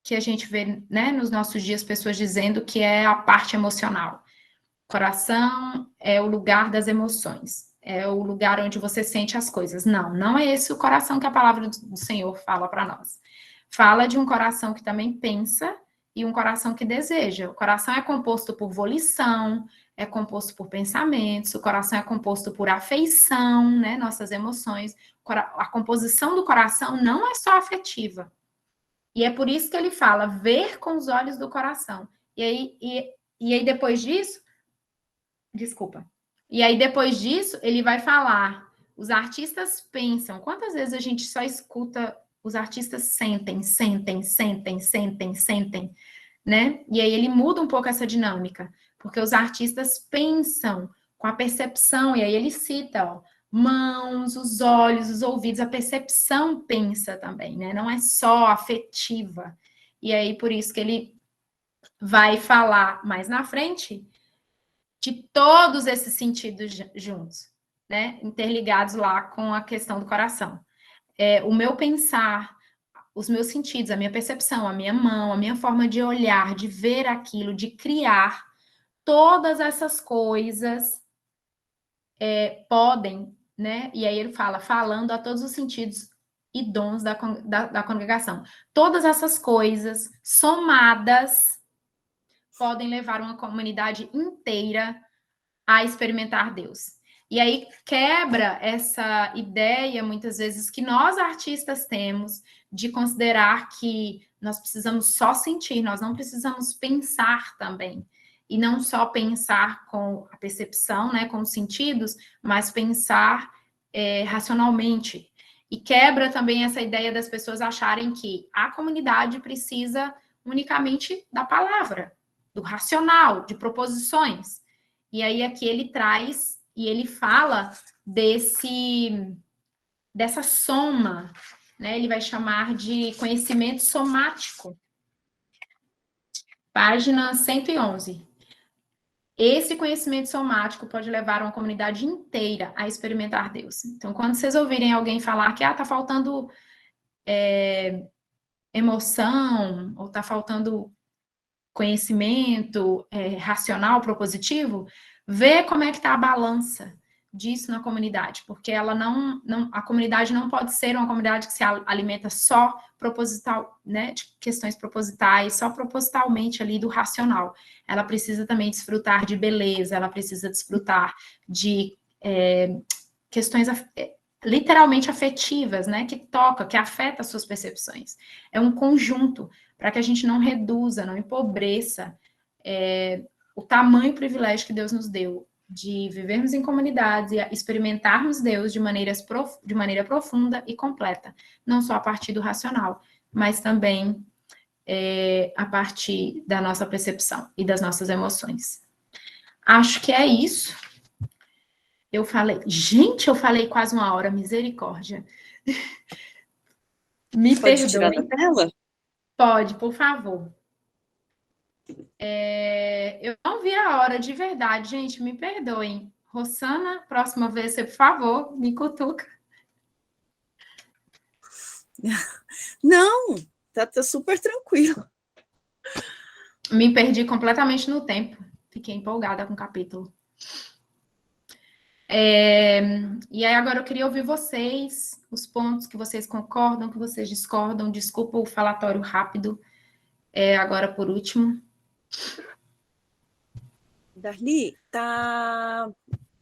que a gente vê, né, nos nossos dias, pessoas dizendo que é a parte emocional. Coração é o lugar das emoções, é o lugar onde você sente as coisas. Não é esse o coração que a palavra do Senhor fala para nós. Fala de um coração que também pensa e um coração que deseja. O coração é composto por volição, é composto por pensamentos, o coração é composto por afeição, né, nossas emoções. A composição do coração não é só afetiva. E é por isso que ele fala, ver com os olhos do coração. E aí depois disso, desculpa. E aí, depois disso, ele vai falar, os artistas pensam. Quantas vezes a gente só escuta os artistas sentem, né? E aí ele muda um pouco essa dinâmica, porque os artistas pensam com a percepção, e aí ele cita, ó, mãos, os olhos, os ouvidos, a percepção pensa também, né? Não é só afetiva. E aí, por isso que ele vai falar mais na frente de todos esses sentidos juntos, né? Interligados lá com a questão do coração. O meu pensar, os meus sentidos, a minha percepção, a minha mão, a minha forma de olhar, de ver aquilo, de criar, todas essas coisas podem, né? E aí ele fala, falando a todos os sentidos e dons da congregação. Todas essas coisas somadas podem levar uma comunidade inteira a experimentar Deus. E aí quebra essa ideia, muitas vezes, que nós artistas temos de considerar que nós precisamos só sentir, nós não precisamos pensar também. E não só pensar com a percepção, né, com os sentidos, mas pensar racionalmente. E quebra também essa ideia das pessoas acharem que a comunidade precisa unicamente da palavra, do racional, de proposições. E aí aqui ele traz e ele fala dessa soma, né? Ele vai chamar de conhecimento somático. Página 111. Esse conhecimento somático pode levar uma comunidade inteira a experimentar Deus. Então, quando vocês ouvirem alguém falar que tá faltando emoção, ou tá faltando conhecimento racional, propositivo, vê como é que está a balança disso na comunidade, porque ela a comunidade não pode ser uma comunidade que se alimenta só proposital, né, de questões propositais, só propositalmente ali do racional. Ela precisa também desfrutar de beleza, ela precisa desfrutar de questões literalmente afetivas, né, que toca, que afeta as suas percepções. É um conjunto para que a gente não reduza, não empobreça o tamanho e privilégio que Deus nos deu de vivermos em comunidades e experimentarmos Deus de maneira profunda e completa, não só a partir do racional, mas também a partir da nossa percepção e das nossas emoções. Acho que é isso. Eu falei quase 1 hora, misericórdia. Me Pode tirar da perdoe. tela? Pode, por favor. Eu não vi a hora, de verdade, gente, me perdoem. Rosana, próxima vez, você, por favor, me cutuca. Não, tá super tranquilo. Me perdi completamente no tempo. Fiquei empolgada com o capítulo. E aí agora eu queria ouvir vocês, os pontos que vocês concordam, que vocês discordam. Desculpa o falatório rápido. Agora por último. Darli,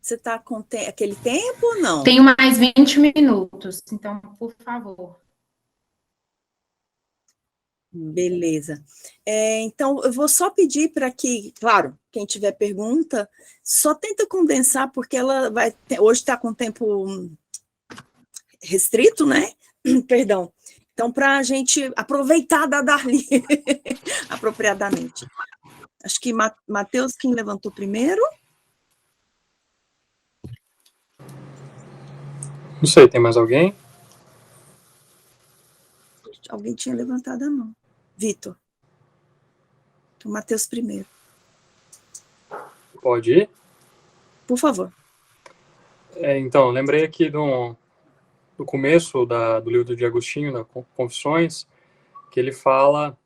você está com aquele tempo ou não? Tenho mais 20 minutos, então, por favor. Beleza. Então, eu vou só pedir para que, claro, quem tiver pergunta, só tenta condensar, porque ela hoje está com tempo restrito, né? Perdão. Então, para a gente aproveitar da Darli apropriadamente. Acho que Matheus, quem levantou primeiro? Não sei, tem mais alguém? Alguém tinha levantado a mão. Vitor. Então, Matheus primeiro. Pode ir? Por favor. Então, lembrei aqui do começo do livro de Agostinho, da Confissões, que ele fala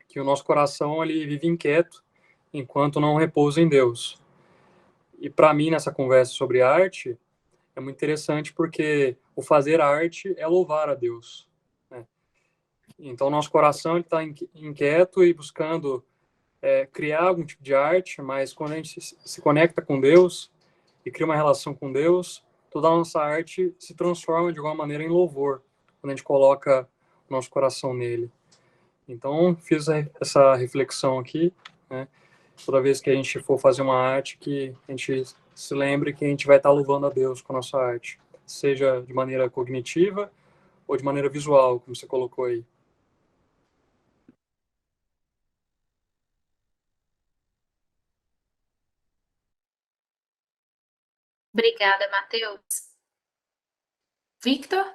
que o nosso coração ele vive inquieto enquanto não repousa em Deus. E para mim, nessa conversa sobre arte, é muito interessante porque o fazer arte é louvar a Deus, né? Então, nosso coração está inquieto e buscando criar algum tipo de arte, mas quando a gente se conecta com Deus e cria uma relação com Deus, toda a nossa arte se transforma de alguma maneira em louvor, quando a gente coloca o nosso coração nele. Então, fiz essa reflexão aqui, né? Toda vez que a gente for fazer uma arte, que a gente se lembre que a gente vai estar louvando a Deus com a nossa arte, seja de maneira cognitiva ou de maneira visual, como você colocou aí. Obrigada, Matheus. Victor?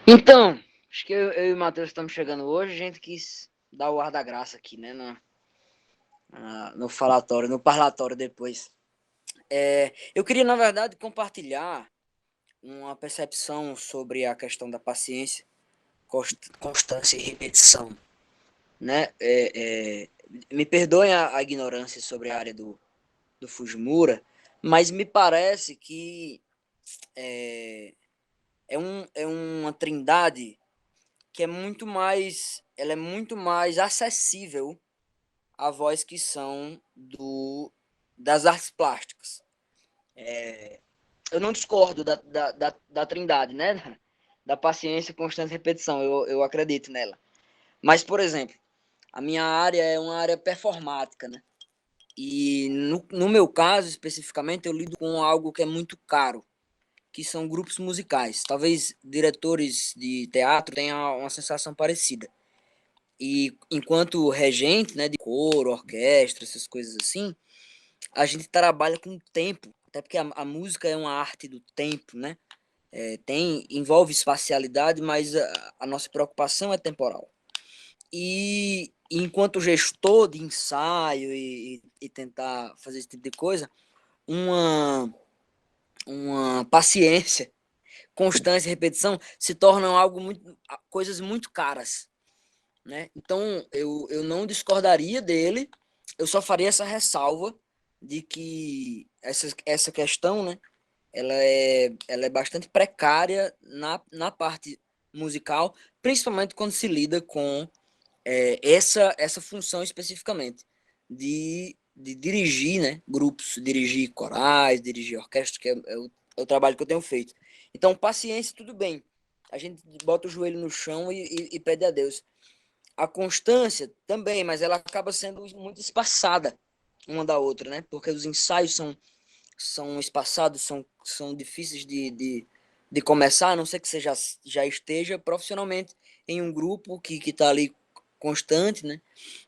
Então, acho que eu e o Matheus estamos chegando hoje, a gente quis dar o ar da graça aqui, né, no falatório, no parlatório depois. Eu queria, na verdade, compartilhar uma percepção sobre a questão da paciência, constância e repetição, né? Me perdoem a ignorância sobre a área do Fujimura, mas me parece que é uma trindade que ela é muito mais acessível a voz que são das artes plásticas. Eu não discordo da trindade, né? Da paciência, constância e repetição. Eu acredito nela. Mas, por exemplo, a minha área é uma área performática, né? E no meu caso, especificamente, eu lido com algo que é muito caro, que são grupos musicais. Talvez diretores de teatro tenham uma sensação parecida. E enquanto regente, né, de coro, orquestra, essas coisas assim, a gente trabalha com tempo, até porque a música é uma arte do tempo, né? Envolve espacialidade, mas a nossa preocupação é temporal. E enquanto gestor de ensaio e tentar fazer esse tipo de coisa, uma paciência, constância e repetição se tornam coisas muito caras, né? Então, eu não discordaria dele, eu só faria essa ressalva de que essa questão, né, ela é bastante precária na parte musical, principalmente quando se lida com essa função especificamente de dirigir, né, grupos, dirigir corais, dirigir orquestra, que é o trabalho que eu tenho feito. Então, paciência, tudo bem. A gente bota o joelho no chão e pede a Deus. A constância também, mas ela acaba sendo muito espaçada uma da outra, né? Porque os ensaios são espaçados, são difíceis de começar, a não ser que você já esteja profissionalmente em um grupo que está ali constante, né?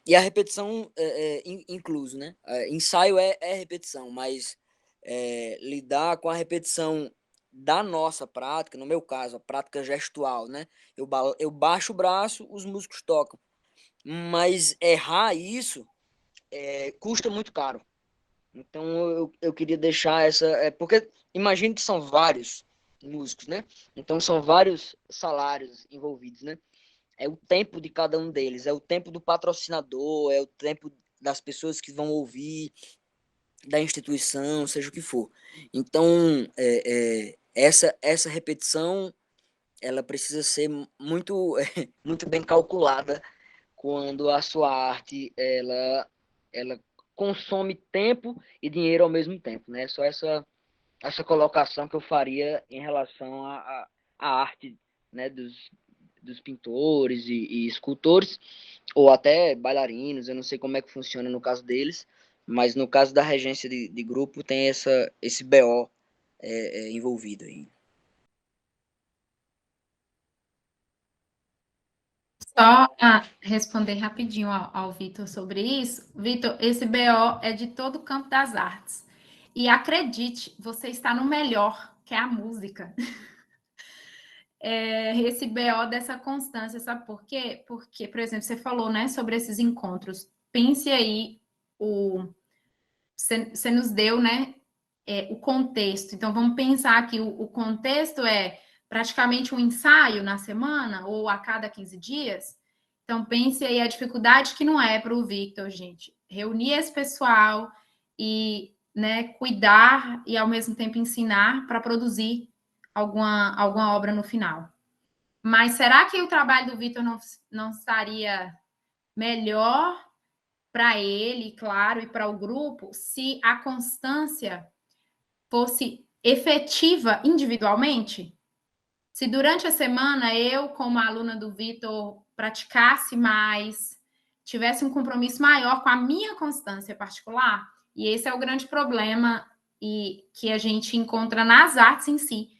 E a repetição incluso, né? Ensaio é repetição, mas lidar com a repetição da nossa prática, no meu caso, a prática gestual, né? Eu baixo o braço, os músculos tocam. Mas errar isso custa muito caro. Então eu queria deixar essa. Porque imagine que são vários músicos, né? Então são vários salários envolvidos, né? É o tempo de cada um deles, é o tempo do patrocinador, é o tempo das pessoas que vão ouvir, da instituição, seja o que for. Então, essa repetição, ela precisa ser muito, muito bem calculada quando a sua arte, ela consome tempo e dinheiro ao mesmo tempo, né? Só essa colocação que eu faria em relação à arte, né, dos pintores e escultores, ou até bailarinos, eu não sei como é que funciona no caso deles, mas no caso da regência de grupo tem esse BO envolvido aí. Só responder rapidinho ao Vitor sobre isso. Vitor, esse BO é de todo o campo das artes. E acredite, você está no melhor, que é a música. Esse BO dessa constância, sabe por quê? Porque, por exemplo, você falou, né, sobre esses encontros. Pense aí, você nos deu, né, o contexto. Então, vamos pensar que o contexto é praticamente um ensaio na semana ou a cada 15 dias. Então, pense aí a dificuldade que não é para o Victor, gente. Reunir esse pessoal e, né, cuidar e, ao mesmo tempo, ensinar para produzir alguma obra no final. Mas será que o trabalho do Victor não estaria melhor para ele, claro, e para o grupo, se a constância fosse efetiva individualmente? Se durante a semana eu, como aluna do Vitor, praticasse mais, tivesse um compromisso maior com a minha constância particular, e esse é o grande problema e que a gente encontra nas artes em si,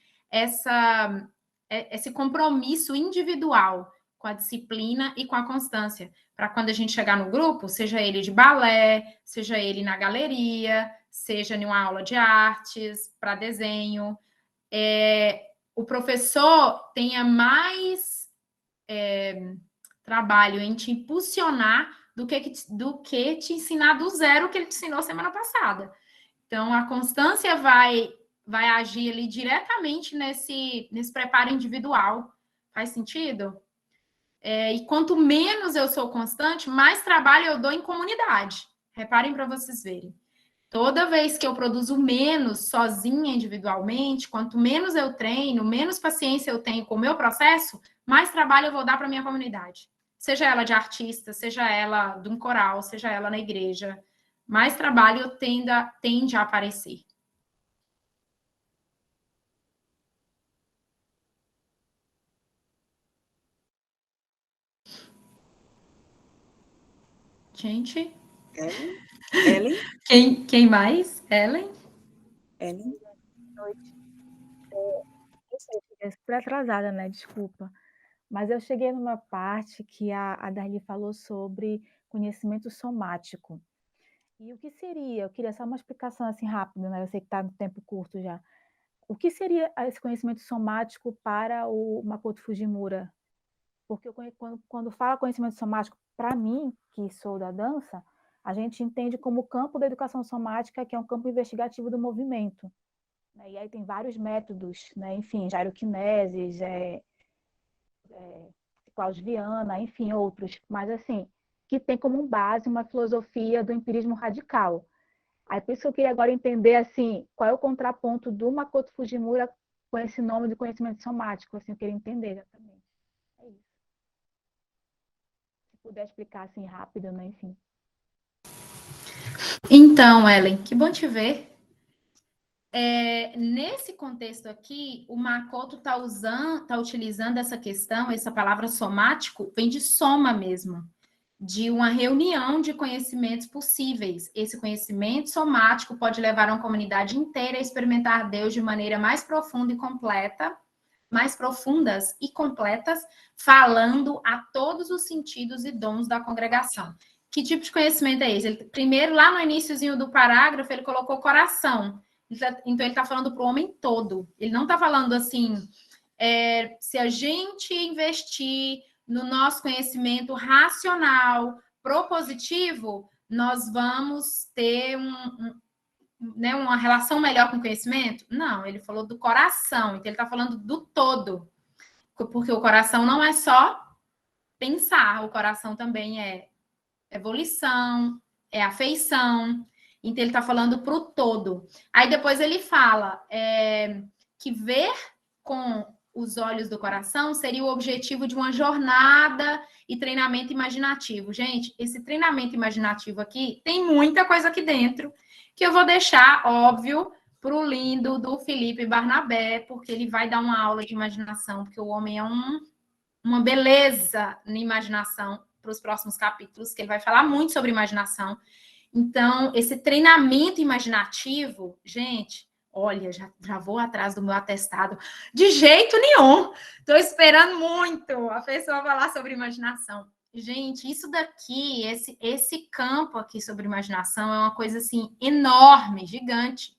esse compromisso individual com a disciplina e com a constância, para quando a gente chegar no grupo, seja ele de balé, seja ele na galeria, seja em uma aula de artes, para desenho, o professor tenha mais trabalho em te impulsionar do que te ensinar do zero que ele te ensinou semana passada. Então, a constância vai agir ali diretamente nesse preparo individual. Faz sentido? E quanto menos eu sou constante, mais trabalho eu dou em comunidade. Reparem para vocês verem. Toda vez que eu produzo menos sozinha individualmente, quanto menos eu treino, menos paciência eu tenho com o meu processo, mais trabalho eu vou dar para a minha comunidade. Seja ela de artista, seja ela de um coral, seja ela na igreja, mais trabalho tende a aparecer. Gente? Ellen? Quem mais? Ellen? Ellen? Boa noite. Eu sei, cheguei super atrasada, né? Desculpa. Mas eu cheguei numa parte que a Darli falou sobre conhecimento somático. E o que seria? Eu queria só uma explicação assim rápida, né? Eu sei que está no tempo curto já. O que seria esse conhecimento somático para o Makoto Fujimura? Porque quando fala conhecimento somático, para mim, que sou da dança, a gente entende como o campo da educação somática, que é um campo investigativo do movimento. Né? E aí tem vários métodos, né? Enfim, gyrokineses, Klaus Viana, enfim, outros. Mas, assim, que tem como base uma filosofia do empirismo radical. Aí, por isso que eu queria agora entender, assim, qual é o contraponto do Makoto Fujimura com esse nome de conhecimento somático, assim, eu queria entender exatamente. É isso. Se puder explicar, assim, rápido, né, enfim. Então, Ellen, que bom te ver. Nesse contexto aqui, o Makoto está utilizando essa questão, essa palavra somático, vem de soma mesmo, de uma reunião de conhecimentos possíveis. Esse conhecimento somático pode levar uma comunidade inteira a experimentar Deus de maneira mais profunda e completa, mais profundas e completas, falando a todos os sentidos e dons da congregação. Que tipo de conhecimento é esse? Primeiro, lá no iniciozinho do parágrafo, ele colocou coração. Então, ele está falando para o homem todo. Ele não está falando assim, se a gente investir no nosso conhecimento racional, propositivo, nós vamos ter né, uma relação melhor com o conhecimento? Não, ele falou do coração, então ele está falando do todo. Porque o coração não é só pensar, o coração também é evolução, é afeição. Então ele está falando para o todo. Aí depois ele fala que ver com os olhos do coração seria o objetivo de uma jornada e treinamento imaginativo. Gente, esse treinamento imaginativo aqui tem muita coisa aqui dentro que eu vou deixar, óbvio, para o lindo do Felipe Barnabé, porque ele vai dar uma aula de imaginação, porque o homem é uma beleza na imaginação para os próximos capítulos, que ele vai falar muito sobre imaginação. Então, esse treinamento imaginativo, gente, olha, já vou atrás do meu atestado. De jeito nenhum. Estou esperando muito a pessoa falar sobre imaginação. Gente, isso daqui, esse campo aqui sobre imaginação é uma coisa, assim, enorme, gigante,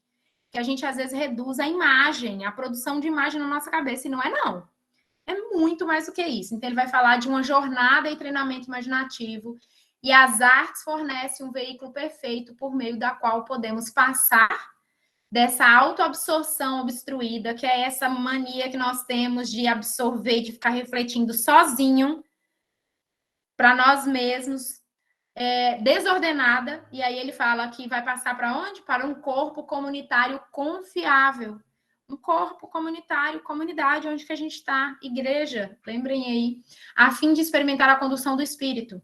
que a gente, às vezes, reduz a imagem, a produção de imagem na nossa cabeça, e não é, não. É muito mais do que isso. Então, ele vai falar de uma jornada e treinamento imaginativo, e as artes fornecem um veículo perfeito por meio da qual podemos passar dessa autoabsorção obstruída, que é essa mania que nós temos de absorver, de ficar refletindo sozinho para nós mesmos, desordenada, e aí ele fala que vai passar para onde? Para um corpo comunitário confiável. Um corpo comunitário, comunidade, onde que a gente está, igreja, lembrem aí, a fim de experimentar a condução do Espírito.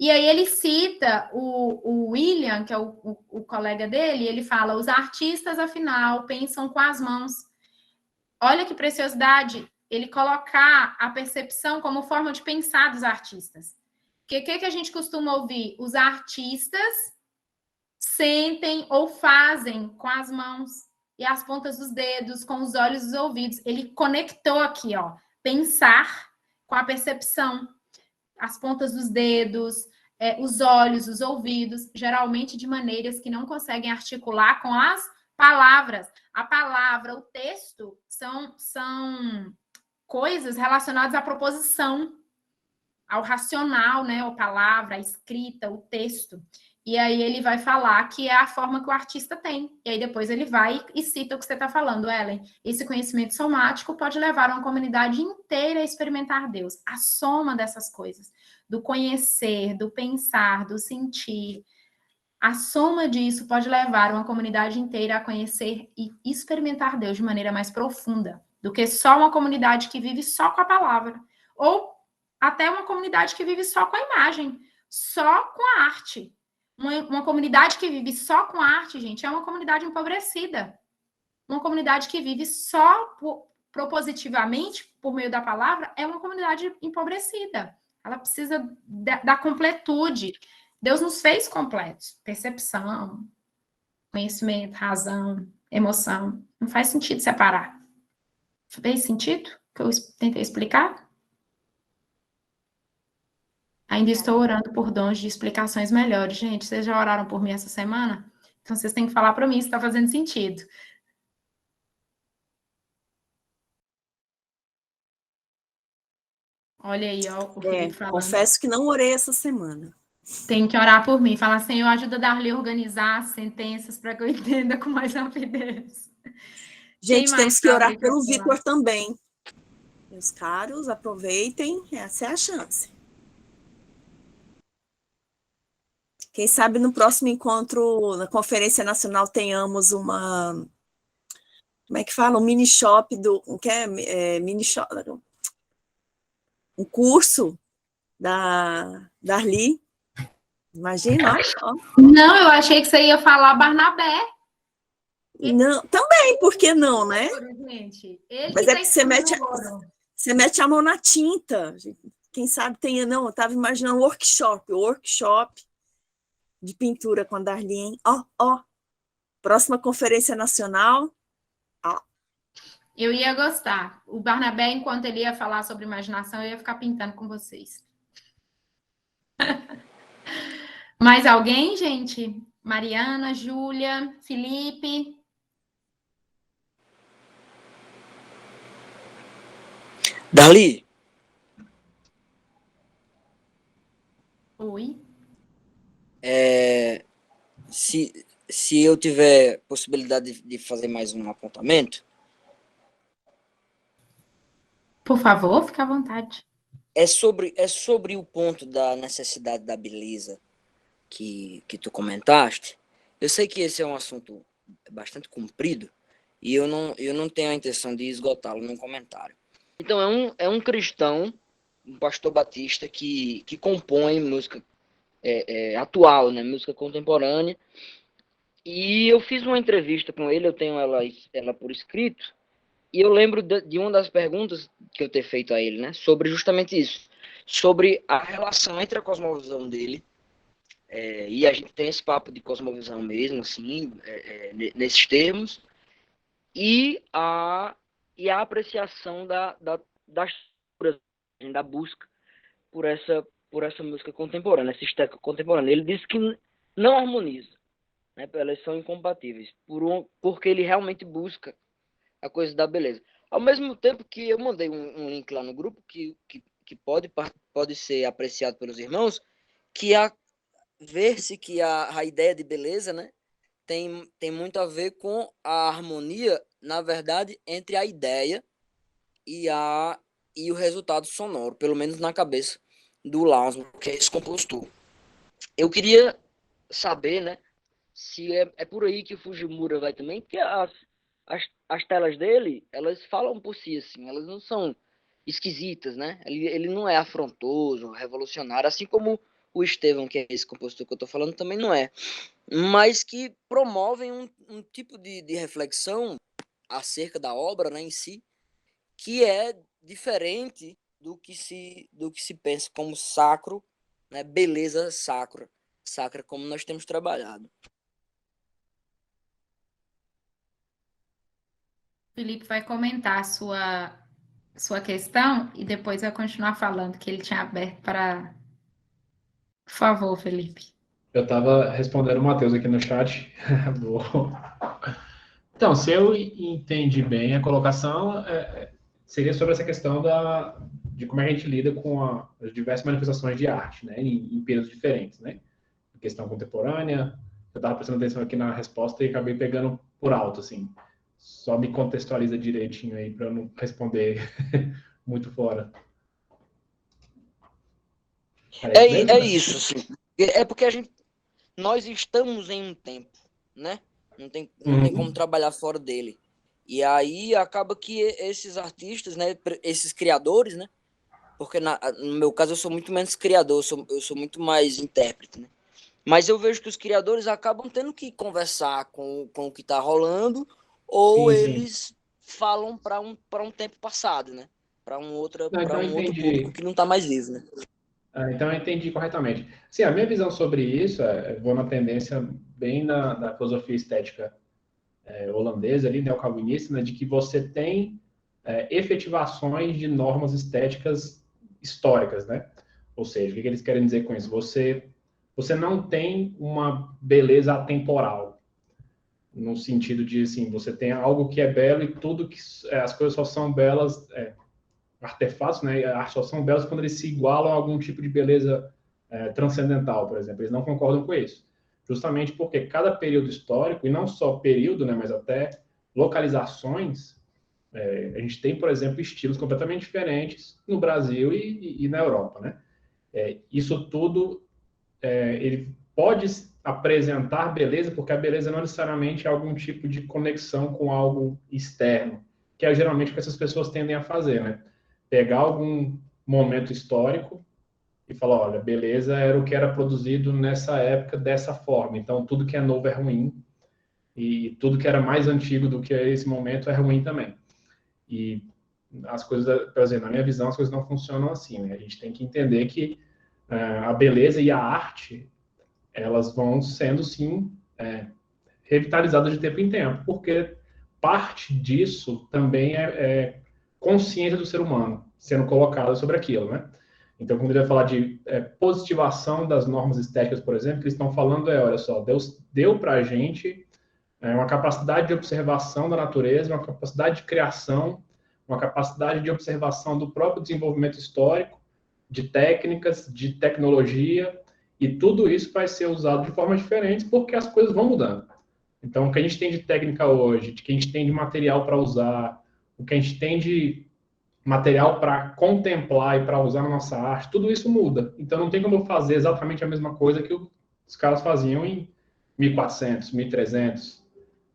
E aí ele cita o William, que é o colega dele, ele fala, os artistas, afinal, pensam com as mãos. Olha que preciosidade, ele colocar a percepção como forma de pensar dos artistas. Porque o que a gente costuma ouvir? Os artistas sentem ou fazem com as mãos e as pontas dos dedos, com os olhos e os ouvidos. Ele conectou aqui, ó, pensar com a percepção. As pontas dos dedos, os olhos, os ouvidos, geralmente de maneiras que não conseguem articular com as palavras. A palavra, o texto, são coisas relacionadas à proposição, ao racional, né? A palavra, a escrita, o texto. E aí ele vai falar que é a forma que o artista tem. E aí depois ele vai e cita o que você está falando, Ellen. Esse conhecimento somático pode levar uma comunidade inteira a experimentar Deus. A soma dessas coisas, do conhecer, do pensar, do sentir, a soma disso pode levar uma comunidade inteira a conhecer e experimentar Deus de maneira mais profunda do que só uma comunidade que vive só com a palavra. Ou até uma comunidade que vive só com a imagem, só com a arte. Uma comunidade que vive só com arte, gente, é uma comunidade empobrecida. Uma comunidade que vive só propositivamente, por meio da palavra, é uma comunidade empobrecida. Ela precisa da completude. Deus nos fez completos. Percepção, conhecimento, razão, emoção. Não faz sentido separar. Fez sentido que eu tentei explicar? Ainda estou orando por dons de explicações melhores. Gente, vocês já oraram por mim essa semana? Então, vocês têm que falar para mim se está fazendo sentido. Olha aí, ó, o Felipe falando. Confesso que não orei essa semana. Tem que orar por mim. Falar, Senhor, ajuda a Darli a organizar as sentenças para que eu entenda com mais rapidez. Gente, temos que orar pelo Vitor também. Meus caros, aproveitem. Essa é a chance. Quem sabe no próximo encontro, na Conferência Nacional, tenhamos uma... Como é que fala? Um mini shop do... O que é? Mini shop... Um curso da Darli. Imagina, ó. Não, eu achei que você ia falar Barnabé. Não, também, por que não, né? Gente, ele mas que é que você mete a mão na tinta. Quem sabe tenha, não, eu estava imaginando workshop de pintura com a Darli, hein? Ó. Próxima Conferência Nacional. Ó. Eu ia gostar. O Barnabé, enquanto ele ia falar sobre imaginação, eu ia ficar pintando com vocês. Mais alguém, gente? Mariana, Júlia, Felipe? Darli. Oi. Se se eu tiver possibilidade de fazer mais um apontamento, Por favor, fique à vontade. é sobre o ponto da necessidade da beleza que tu comentaste. Eu sei que esse é um assunto bastante comprido e eu não tenho a intenção de esgotá-lo num comentário. Então, é um cristão, um pastor batista que compõe música atual, né, música contemporânea. E eu fiz uma entrevista com ele, eu tenho ela por escrito, e eu lembro de uma das perguntas que eu ter feito a ele, né, sobre justamente isso, sobre a relação entre a cosmovisão dele, e a gente tem esse papo de cosmovisão mesmo, assim, nesses termos, e a apreciação da busca por essa música contemporânea, essa estética contemporânea. Ele disse que não harmoniza, né? Elas são incompatíveis, porque ele realmente busca a coisa da beleza. Ao mesmo tempo que eu mandei um link lá no grupo que pode ser apreciado pelos irmãos, que ver-se que a ideia de beleza, né, tem muito a ver com a harmonia, na verdade, entre a ideia e o resultado sonoro, pelo menos na cabeça do Lansman, que é esse compositor. Eu queria saber, né, se é por aí que o Fujimura vai também, porque as telas dele, elas falam por si, assim, elas não são esquisitas, né? Ele não é afrontoso, revolucionário, assim como o Estevão, que é esse compositor que eu estou falando, também não é. Mas que promovem um tipo de reflexão acerca da obra, né, em si, que é diferente do que se pensa como sacro, né, beleza sacra como nós temos trabalhado. Felipe vai comentar a sua questão e depois vai continuar falando que ele tinha aberto para... Por favor, Felipe. Eu estava respondendo o Matheus aqui no chat. Então, se eu entendi bem a colocação, seria sobre essa questão de como a gente lida com as diversas manifestações de arte, né, em períodos diferentes, né? A questão contemporânea, eu estava prestando atenção aqui na resposta e acabei pegando por alto, assim. Só me contextualiza direitinho aí para eu não responder muito fora. É isso, assim. É porque nós estamos em um tempo, né? Não tem como trabalhar fora dele. E aí acaba que esses artistas, né, esses criadores, né? Porque no meu caso eu sou muito menos criador, eu sou muito mais intérprete, né? Mas eu vejo que os criadores acabam tendo que conversar com o que está rolando, ou sim. eles falam para um tempo passado, né? Para um outro público que não está mais vivo, né? Então, eu entendi corretamente. Sim, a minha visão sobre isso, vou na tendência bem da filosofia estética holandesa, ali, neocalvinista, né, de que você tem efetivações de normas estéticas históricas, né? Ou seja, o que eles querem dizer com isso? Você não tem uma beleza atemporal, no sentido de, assim, você tem algo que é belo e tudo que as coisas só são belas, artefatos, né? A arte só são belas quando eles se igualam a algum tipo de beleza transcendental, por exemplo. Eles não concordam com isso. Justamente porque cada período histórico, e não só período, né, mas até localizações, a gente tem, por exemplo, estilos completamente diferentes no Brasil e na Europa, né? Isso tudo, ele pode apresentar beleza, porque a beleza não necessariamente é algum tipo de conexão com algo externo, que é geralmente o que essas pessoas tendem a fazer, né? Pegar algum momento histórico e falar, olha, beleza era o que era produzido nessa época dessa forma, então tudo que é novo é ruim e tudo que era mais antigo do que esse momento é ruim também. E as coisas, por exemplo, na minha visão, as coisas não funcionam assim, né? A gente tem que entender que a beleza e a arte, elas vão sendo, sim, revitalizadas de tempo em tempo, porque parte disso também é consciência do ser humano sendo colocada sobre aquilo, né? Então, quando ele vai falar de positivação das normas estéticas, por exemplo, eles estão falando olha só, Deus deu para a gente uma capacidade de observação da natureza, uma capacidade de criação, uma capacidade de observação do próprio desenvolvimento histórico, de técnicas, de tecnologia, e tudo isso vai ser usado de formas diferentes porque as coisas vão mudando. Então, o que a gente tem de técnica hoje, o que a gente tem de material para usar, o que a gente tem de material para contemplar e para usar na nossa arte, tudo isso muda. Então, não tem como eu fazer exatamente a mesma coisa que os caras faziam em 1400, 1300,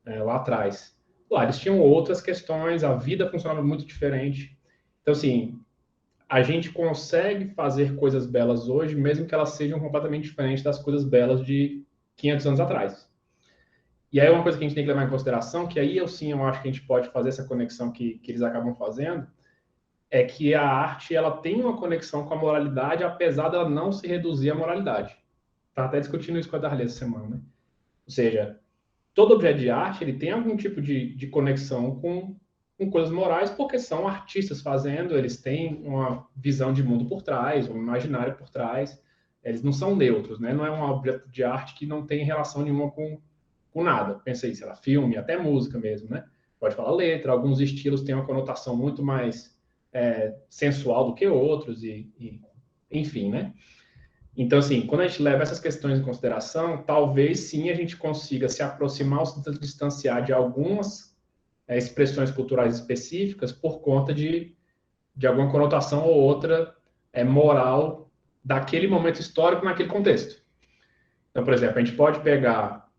lá atrás. Lá, eles tinham outras questões, a vida funcionava muito diferente. Então, assim, a gente consegue fazer coisas belas hoje, mesmo que elas sejam completamente diferentes das coisas belas de 500 anos atrás. E aí uma coisa que a gente tem que levar em consideração, que aí eu acho que a gente pode fazer essa conexão que eles acabam fazendo, é que a arte ela tem uma conexão com a moralidade, apesar dela não se reduzir à moralidade. Tá até discutindo isso com a Darley essa semana, né? Ou seja, todo objeto de arte ele tem algum tipo de conexão com coisas morais, porque são artistas fazendo, eles têm uma visão de mundo por trás, um imaginário por trás, eles não são neutros, né? Não é um objeto de arte que não tem relação nenhuma com nada. Pensei, sei lá, filme, até música mesmo, né? Pode falar letra, alguns estilos têm uma conotação muito mais sensual do que outros, enfim, né? Então, assim, quando a gente leva essas questões em consideração, talvez sim a gente consiga se aproximar ou se distanciar de algumas expressões culturais específicas por conta de alguma conotação ou outra moral daquele momento histórico naquele contexto. Então, por exemplo, a gente pode pegar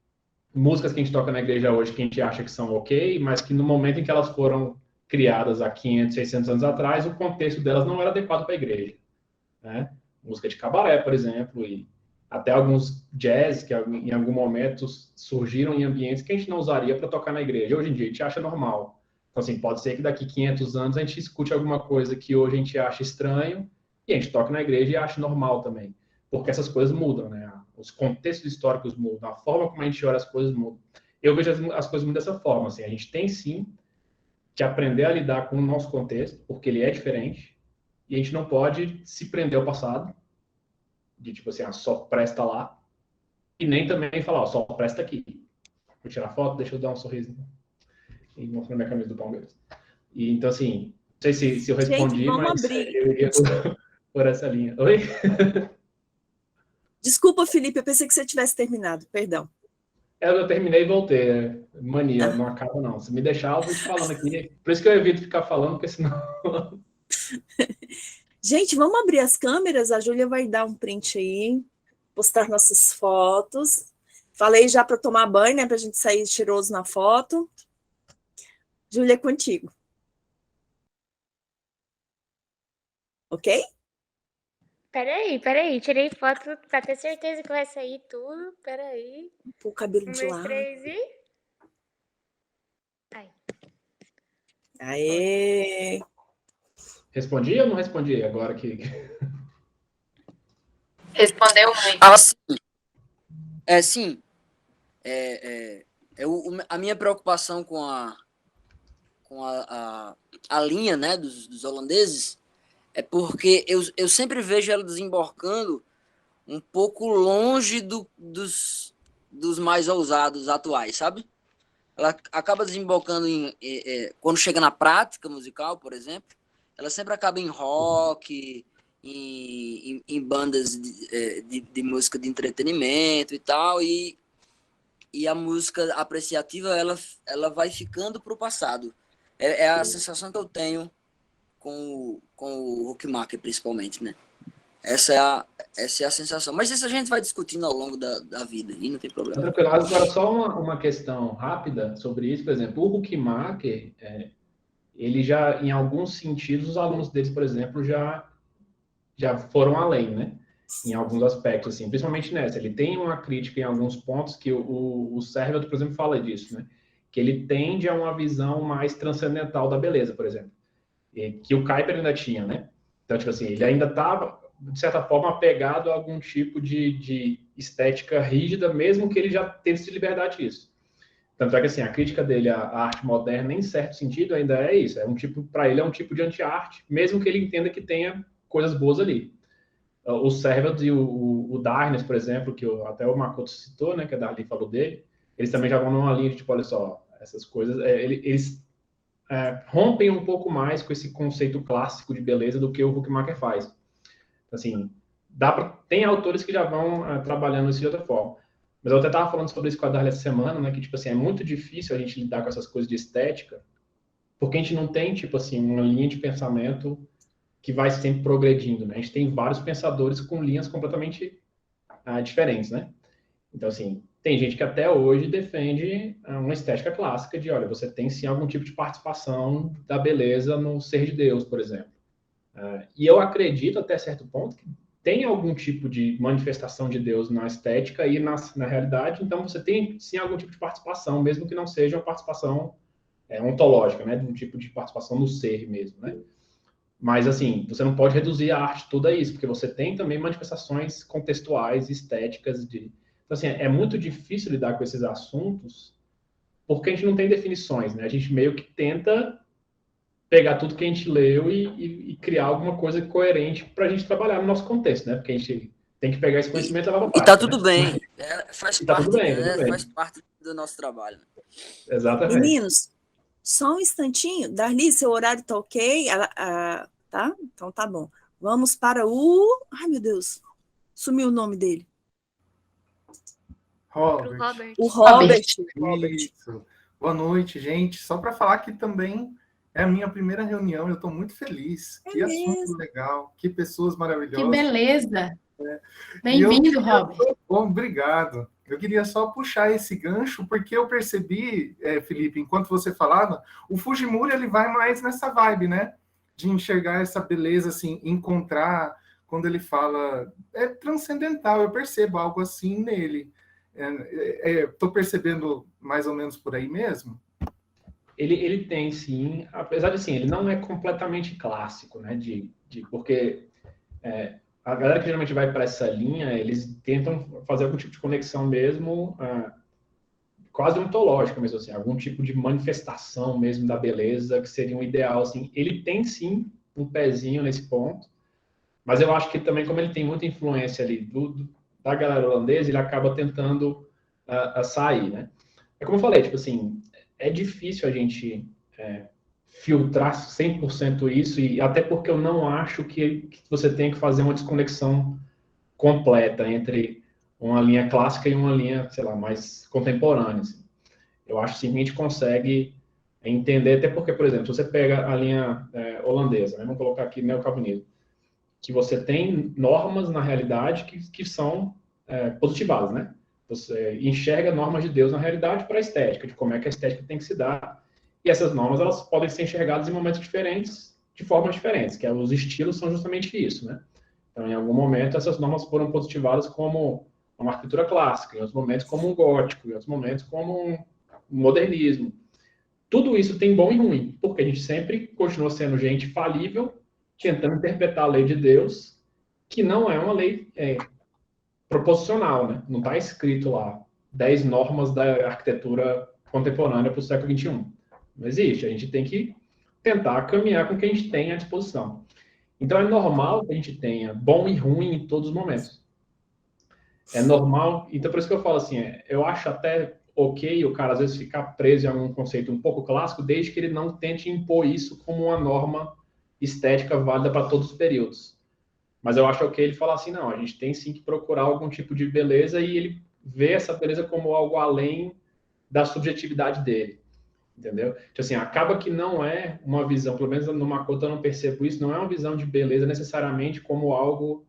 músicas que a gente toca na igreja hoje que a gente acha que são ok, mas que no momento em que elas foram criadas há 500, 600 anos atrás, o contexto delas não era adequado para a igreja, né? Música de cabaré, por exemplo, e até alguns jazz que em algum momento surgiram em ambientes que a gente não usaria para tocar na igreja. Hoje em dia a gente acha normal. Então, assim, pode ser que daqui 500 anos a gente escute alguma coisa que hoje a gente acha estranho e a gente toca na igreja e acha normal também. Porque essas coisas mudam, né? Os contextos históricos mudam, a forma como a gente olha as coisas muda. Eu vejo as coisas muito dessa forma, assim, a gente tem sim que aprender a lidar com o nosso contexto, porque ele é diferente, e a gente não pode se prender ao passado, de tipo assim, só presta lá, e nem também falar, só presta aqui. Vou tirar foto, deixa eu dar um sorriso e mostrar minha camisa do Palmeiras. E então, assim, não sei se eu respondi, Gente, vamos mas abrir. eu iria por essa linha. Oi? Desculpa, Felipe, eu pensei que você tivesse terminado, perdão. Eu terminei e voltei. Mania, não acaba não. Se me deixar, eu vou te falando aqui. Por isso que eu evito ficar falando, porque senão... Gente, vamos abrir as câmeras, a Júlia vai dar um print aí, postar nossas fotos. Falei já para tomar banho, né, para a gente sair cheiroso na foto. Júlia, é contigo. Ok? Peraí, tirei foto pra ter certeza que vai sair tudo. Peraí. Pô, o cabelo 1, de 2, lado. 3 e... Aí. Aê! Respondi ou não respondi agora que... Respondeu muito. Ah, sim. Sim. A minha preocupação com a linha, né, dos holandeses é porque eu sempre vejo ela desembarcando um pouco longe dos mais ousados atuais, sabe? Ela acaba desembocando quando chega na prática musical, por exemplo, ela sempre acaba em rock, em bandas de música de entretenimento e tal, e a música apreciativa ela vai ficando para o passado. É a sensação que eu tenho com o Huckmacher, principalmente, né? Essa é a sensação. Mas isso a gente vai discutindo ao longo da vida, e não tem problema. Tranquilo. Agora, só uma questão rápida sobre isso. Por exemplo, o Huckmacher, ele já, em alguns sentidos, os alunos deles, por exemplo, já foram além, né? Em alguns aspectos, assim, principalmente nessa. Ele tem uma crítica em alguns pontos que o Servet, por exemplo, fala disso, né? Que ele tende a uma visão mais transcendental da beleza, por exemplo. Que o Kuyper ainda tinha, né? Então, tipo assim, ele ainda estava, de certa forma, apegado a algum tipo de estética rígida, mesmo que ele já teve se liberdade disso. Tanto é que, assim, a crítica dele à arte moderna, em certo sentido, ainda é isso. Para ele, é um tipo de anti-arte, mesmo que ele entenda que tenha coisas boas ali. O Servet e o Darkness, por exemplo, que até o Makoto citou, né, que a Darley falou dele, eles também já vão numa linha de, tipo, olha só, essas coisas, eles rompem um pouco mais com esse conceito clássico de beleza do que o Huckmacher faz. Assim, tem autores que já vão trabalhando isso de outra forma. Mas eu até estava falando sobre isso com a Darla essa semana, né? Que, tipo assim, é muito difícil a gente lidar com essas coisas de estética, porque a gente não tem, tipo assim, uma linha de pensamento que vai sempre progredindo, né? A gente tem vários pensadores com linhas completamente diferentes, né? Então, assim, tem gente que até hoje defende uma estética clássica de, olha, você tem sim algum tipo de participação da beleza no ser de Deus, por exemplo. E eu acredito até certo ponto que tem algum tipo de manifestação de Deus na estética e na realidade, então você tem sim algum tipo de participação, mesmo que não seja uma participação ontológica, né? De um tipo de participação no ser mesmo, né? Mas, assim, você não pode reduzir a arte toda a isso, porque você tem também manifestações contextuais, estéticas. Então, assim, é muito difícil lidar com esses assuntos, porque a gente não tem definições, né? A gente meio que tenta pegar tudo que a gente leu e criar alguma coisa coerente para a gente trabalhar no nosso contexto, né? Porque a gente tem que pegar esse conhecimento e levar para E tá prática, tudo né? bem. Faz E tá tudo parte, bem, né? tudo bem. Faz parte do nosso trabalho. Exatamente. Meninos, só um instantinho. Darli, seu horário tá ok? Tá? Então tá bom. Vamos para o... Ai, meu Deus. Sumiu o nome dele. Pro Robert. Robert. O Robert. Isso. Boa noite, gente. Só para falar que também é a minha primeira reunião, eu estou muito feliz. Que assunto legal, que pessoas maravilhosas. Que beleza! Bem-vindo, Robert. Obrigado. Eu queria só puxar esse gancho, porque eu percebi, Felipe, enquanto você falava, o Fujimura ele vai mais nessa vibe, né? De enxergar essa beleza, assim, encontrar, quando ele fala, é transcendental, eu percebo algo assim nele. Estou percebendo mais ou menos por aí mesmo? Ele tem, sim, apesar de, assim, ele não é completamente clássico, né? Porque a galera que geralmente vai para essa linha, eles tentam fazer algum tipo de conexão mesmo, quase ontológica mesmo, assim, algum tipo de manifestação mesmo da beleza, que seria um ideal, assim. Ele tem, sim, um pezinho nesse ponto, mas eu acho que também, como ele tem muita influência ali da galera holandesa, ele acaba tentando sair, né? É como eu falei, tipo assim, é difícil a gente filtrar 100% isso, e até porque eu não acho que você tem que fazer uma desconexão completa entre uma linha clássica e uma linha, sei lá, mais contemporânea. Assim. Eu acho sim que a gente consegue entender, até porque, por exemplo, se você pega a linha holandesa, né, vamos colocar aqui neocalvinismo, que você tem normas na realidade que são positivadas, né? Você enxerga normas de Deus na realidade para a estética, de como é que a estética tem que se dar. E essas normas, elas podem ser enxergadas em momentos diferentes, de formas diferentes, que os estilos são justamente isso, né? Então, em algum momento, essas normas foram positivadas como uma arquitetura clássica, em outros momentos como um gótico, em outros momentos como um modernismo. Tudo isso tem bom e ruim, porque a gente sempre continua sendo gente falível, tentando interpretar a lei de Deus, que não é uma lei proposicional, né? Não está escrito lá 10 normas da arquitetura contemporânea para o século XXI. Não existe. A gente tem que tentar caminhar com o que a gente tem à disposição. Então, é normal que a gente tenha bom e ruim em todos os momentos. É normal. Então, por isso que eu falo assim, eu acho até ok o cara, às vezes, ficar preso em algum conceito um pouco clássico, desde que ele não tente impor isso como uma norma estética válida para todos os períodos. Mas eu acho ok ele falar assim, não, a gente tem sim que procurar algum tipo de beleza e ele vê essa beleza como algo além da subjetividade dele, entendeu? Então, assim, acaba que não é uma visão, pelo menos no Makoto eu não percebo isso, não é uma visão de beleza necessariamente como algo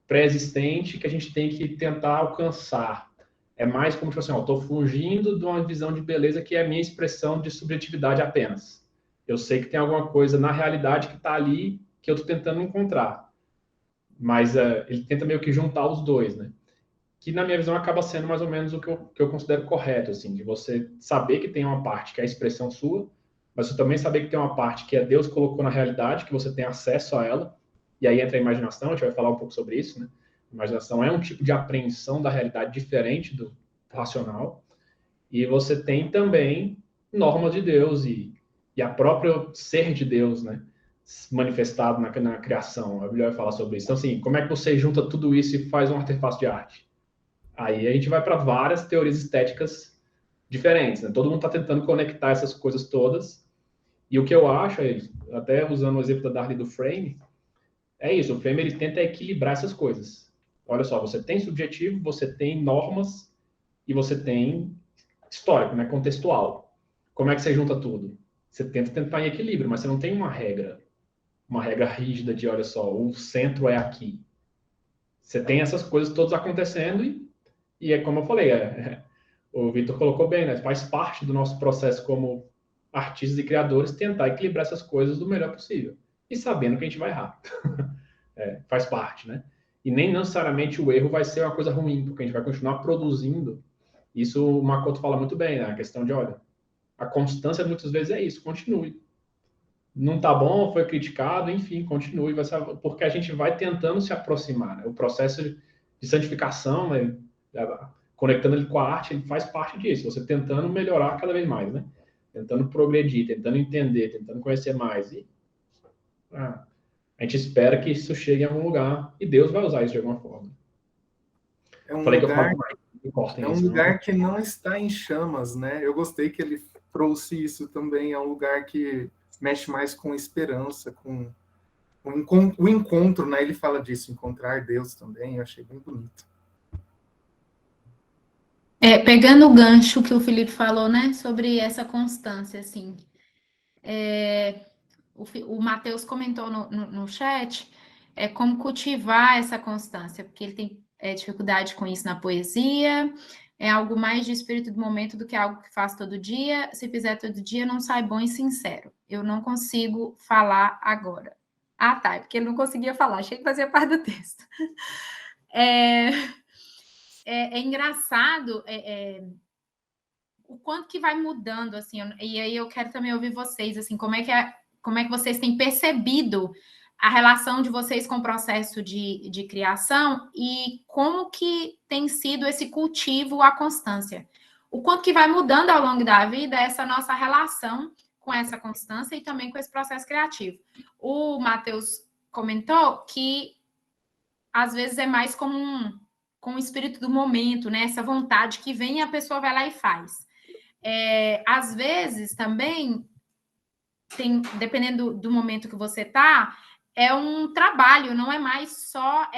pré-existente que a gente tem que tentar alcançar. É mais como, tipo assim, eu estou fugindo de uma visão de beleza que é a minha expressão de subjetividade apenas. Eu sei que tem alguma coisa na realidade que está ali que eu estou tentando encontrar. Mas ele tenta meio que juntar os dois, né? Que na minha visão acaba sendo mais ou menos o que eu considero correto, assim, de você saber que tem uma parte que é a expressão sua, mas você também saber que tem uma parte que Deus colocou na realidade, que você tem acesso a ela, e aí entra a imaginação, a gente vai falar um pouco sobre isso, né? A imaginação é um tipo de apreensão da realidade diferente do racional, e você tem também normas de Deus e a própria ser de Deus, né? Manifestado na criação. A Bíblia vai falar sobre isso. Então, assim, como é que você junta tudo isso e faz um artefato de arte? Aí a gente vai para várias teorias estéticas diferentes, né? Todo mundo está tentando conectar essas coisas todas. E o que eu acho, até usando o exemplo da Darli do Frame, é isso. O Frame ele tenta equilibrar essas coisas. Olha só, você tem subjetivo, você tem normas e você tem histórico, né, contextual. Como é que você junta tudo? Você tenta tentar em equilíbrio, mas você não tem uma regra rígida de, olha só, o centro é aqui. Você tem essas coisas todas acontecendo e é como eu falei, o Vitor colocou bem, né? Faz parte do nosso processo como artistas e criadores tentar equilibrar essas coisas do melhor possível. E sabendo que a gente vai errar. Faz parte, né? E nem necessariamente o erro vai ser uma coisa ruim, porque a gente vai continuar produzindo. Isso o Makoto fala muito bem, né? A questão de, olha, a constância muitas vezes é isso, continue. Não tá bom, foi criticado, enfim, continue, porque a gente vai tentando se aproximar, né? O processo de santificação, né? Conectando ele com a arte, ele faz parte disso, você tentando melhorar cada vez mais, né? Tentando progredir, tentando entender, tentando conhecer mais. E a gente espera que isso chegue em algum lugar e Deus vai usar isso de alguma forma. É um Falei lugar, que eu falo, é um lugar que não está em chamas, né? Eu gostei que ele trouxe isso também. É um lugar que mexe mais com esperança, com o encontro, né? Ele fala disso, encontrar Deus também. Eu achei bem bonito. Pegando o gancho que o Felipe falou, né, sobre essa constância, assim, o Matheus comentou no chat como cultivar essa constância, porque ele tem dificuldade com isso na poesia, é algo mais de espírito do momento do que algo que faz todo dia, se fizer todo dia não sai bom e sincero, eu não consigo falar agora. Ah, tá, é porque ele não conseguia falar, achei que fazia parte do texto. É engraçado o quanto que vai mudando, assim, e aí eu quero também ouvir vocês, assim, como é que vocês têm percebido a relação de vocês com o processo de criação e como que tem sido esse cultivo, a constância. O quanto que vai mudando ao longo da vida essa nossa relação com essa constância e também com esse processo criativo. O Matheus comentou que às vezes é mais como com o espírito do momento, né? Essa vontade que vem e a pessoa vai lá e faz. Às vezes também dependendo do momento que você está, é um trabalho, não é mais só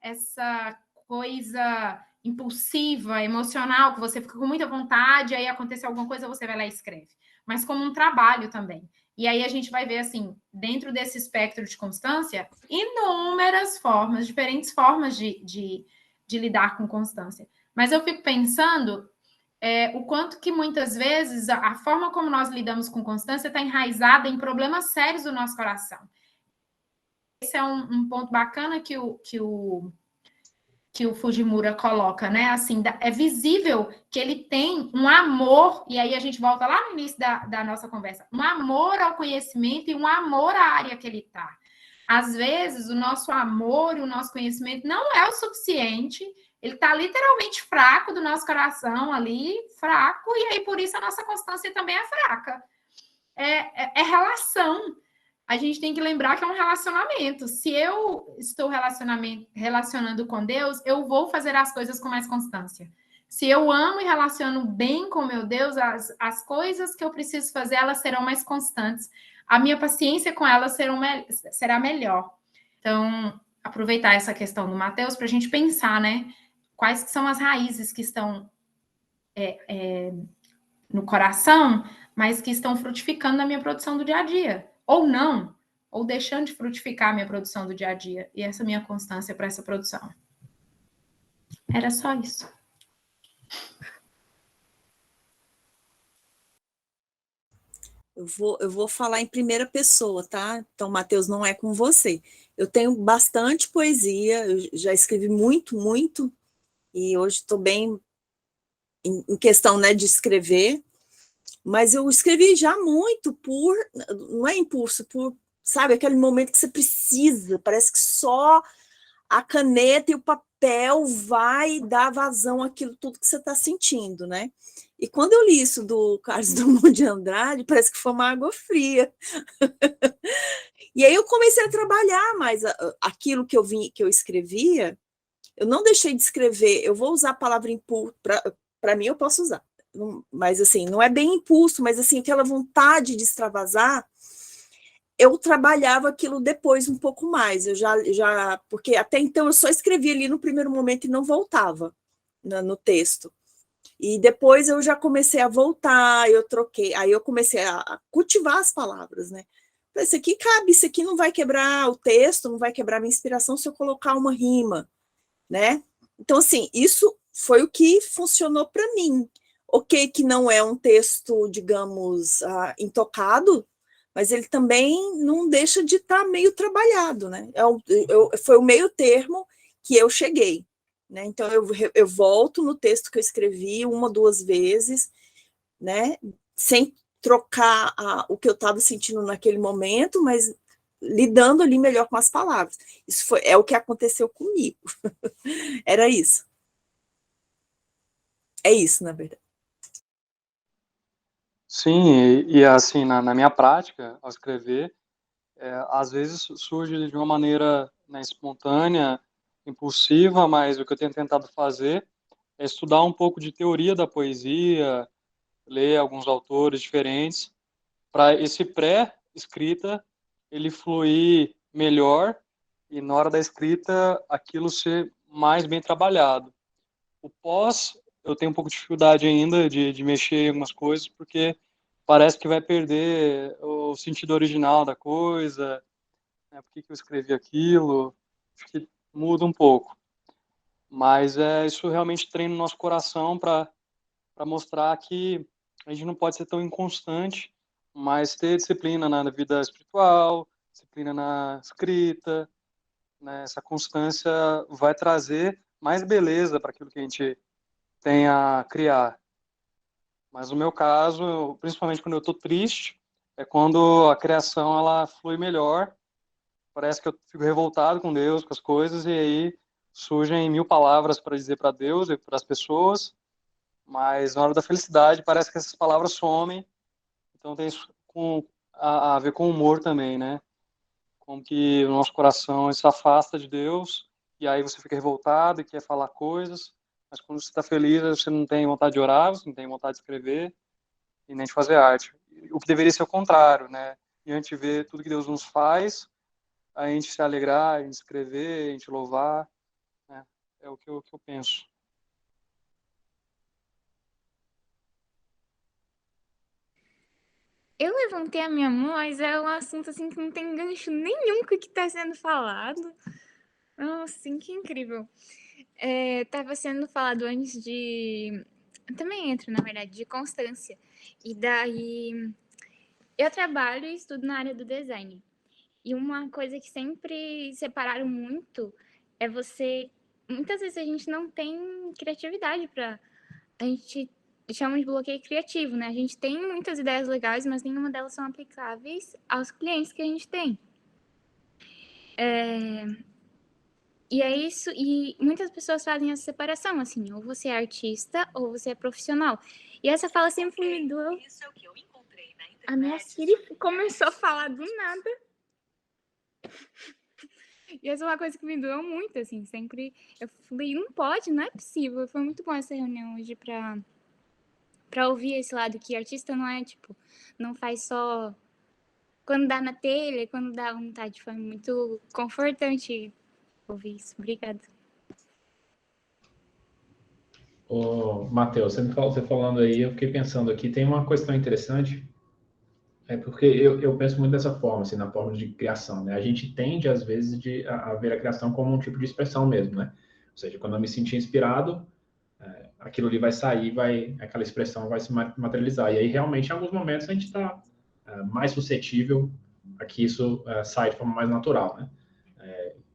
essa coisa impulsiva, emocional, que você fica com muita vontade, aí acontece alguma coisa, você vai lá e escreve, mas como um trabalho também. E aí a gente vai ver, assim, dentro desse espectro de constância, inúmeras formas, diferentes formas de lidar com constância. Mas eu fico pensando o quanto que muitas vezes a forma como nós lidamos com constância está enraizada em problemas sérios do nosso coração. Esse é um ponto bacana que o Fujimura coloca, né? Assim, é visível que ele tem um amor, e aí a gente volta lá no início da nossa conversa, um amor ao conhecimento e um amor à área que ele está. Às vezes, o nosso amor e o nosso conhecimento não é o suficiente. Ele está literalmente fraco do nosso coração ali, fraco, e aí por isso a nossa constância também é fraca. É relação. A gente tem que lembrar que é um relacionamento. Se eu estou relacionando com Deus, eu vou fazer as coisas com mais constância. Se eu amo e relaciono bem com meu Deus, as coisas que eu preciso fazer, elas serão mais constantes. A minha paciência com elas será melhor. Então, aproveitar essa questão do Matheus para a gente pensar, né? Quais são as raízes que estão no coração, mas que estão frutificando na minha produção do dia a dia. Ou não, ou deixando de frutificar a minha produção do dia a dia. E essa minha constância para essa produção. Era só isso. Eu vou falar em primeira pessoa, tá? Então, Matheus, não é com você. Eu tenho bastante poesia, eu já escrevi muito, muito, e hoje estou bem em questão, né, de escrever, mas eu escrevi já muito não é impulso, sabe, aquele momento que você precisa, parece que só a caneta e o papel vai dar vazão àquilo tudo que você está sentindo, né? E quando eu li isso do Carlos Drummond de Andrade, parece que foi uma água fria. E aí eu comecei a trabalhar mais aquilo que eu escrevia. Eu não deixei de escrever, eu vou usar a palavra impulso, para mim eu posso usar, mas assim, não é bem impulso, mas assim, aquela vontade de extravasar, eu trabalhava aquilo depois um pouco mais. Eu porque até então eu só escrevia ali no primeiro momento e não voltava no texto. E depois eu já comecei a voltar, eu troquei, aí eu comecei a cultivar as palavras, né? Isso aqui cabe, isso aqui não vai quebrar o texto, não vai quebrar a minha inspiração se eu colocar uma rima, né? Então, assim, isso foi o que funcionou para mim. Ok, que não é um texto, digamos, intocado, mas ele também não deixa de estar meio trabalhado, né? Foi o meio termo que eu cheguei. Né? Então, eu volto no texto que eu escrevi 1 ou 2 vezes, né? Sem trocar o que eu estava sentindo naquele momento, mas lidando ali melhor com as palavras. Isso é o que aconteceu comigo. Era isso. É isso, na verdade. Sim, e assim, na minha prática, ao escrever, às vezes surge de uma maneira, né, espontânea, impulsiva, mas o que eu tenho tentado fazer é estudar um pouco de teoria da poesia, ler alguns autores diferentes, para esse pré-escrita ele fluir melhor e na hora da escrita aquilo ser mais bem trabalhado. O pós, eu tenho um pouco de dificuldade ainda de mexer em algumas coisas, porque parece que vai perder o sentido original da coisa, né? Por que eu escrevi aquilo? Acho que muda um pouco. Mas isso realmente treina o nosso coração para mostrar que a gente não pode ser tão inconstante, mas ter disciplina na vida espiritual, disciplina na escrita, né? Essa constância vai trazer mais beleza para aquilo que a gente tem a criar. Mas no meu caso, principalmente quando eu estou triste, é quando a criação ela flui melhor. Parece que eu fico revoltado com Deus, com as coisas, e aí surgem 1000 palavras para dizer para Deus e para as pessoas, mas na hora da felicidade parece que essas palavras somem. Então tem isso a ver com o humor também, né? Como que o nosso coração se afasta de Deus, e aí você fica revoltado e quer falar coisas, mas quando você está feliz, você não tem vontade de orar, você não tem vontade de escrever e nem de fazer arte. O que deveria ser o contrário, né? E a gente vê tudo que Deus nos faz, a gente se alegrar, a gente escrever, a gente louvar, né? É o que eu penso. Eu levantei a minha mão, mas é um assunto assim que não tem gancho nenhum com o que está sendo falado. Nossa, assim, que incrível. Tava sendo falado antes de... Também entra, na verdade, de constância. E daí... Eu trabalho e estudo na área do design. E uma coisa que sempre separaram muito é você... Muitas vezes a gente não tem criatividade para... A gente chama de bloqueio criativo, né? A gente tem muitas ideias legais, mas nenhuma delas são aplicáveis aos clientes que a gente tem. E é isso, e muitas pessoas fazem essa separação, assim, ou você é artista ou você é profissional. E essa fala sempre me doeu. Isso é o que eu encontrei na internet. A minha Siri começou a falar do nada. E essa é uma coisa que me doeu muito, assim, sempre... Eu falei, não pode, não é possível. Foi muito bom essa reunião hoje pra ouvir esse lado, que artista não é, tipo, não faz só quando dá na telha, quando dá vontade. Foi muito confortante ouvir isso. Obrigada. Ô, Matheus, você falando aí, eu fiquei pensando aqui, tem uma questão interessante, porque eu penso muito dessa forma, assim, na forma de criação, né? A gente tende, às vezes, a ver a criação como um tipo de expressão mesmo, né? Ou seja, quando eu me sentir inspirado, aquilo ali vai sair, aquela expressão vai se materializar. E aí, realmente, em alguns momentos, a gente está mais suscetível a que isso saia de forma mais natural, né?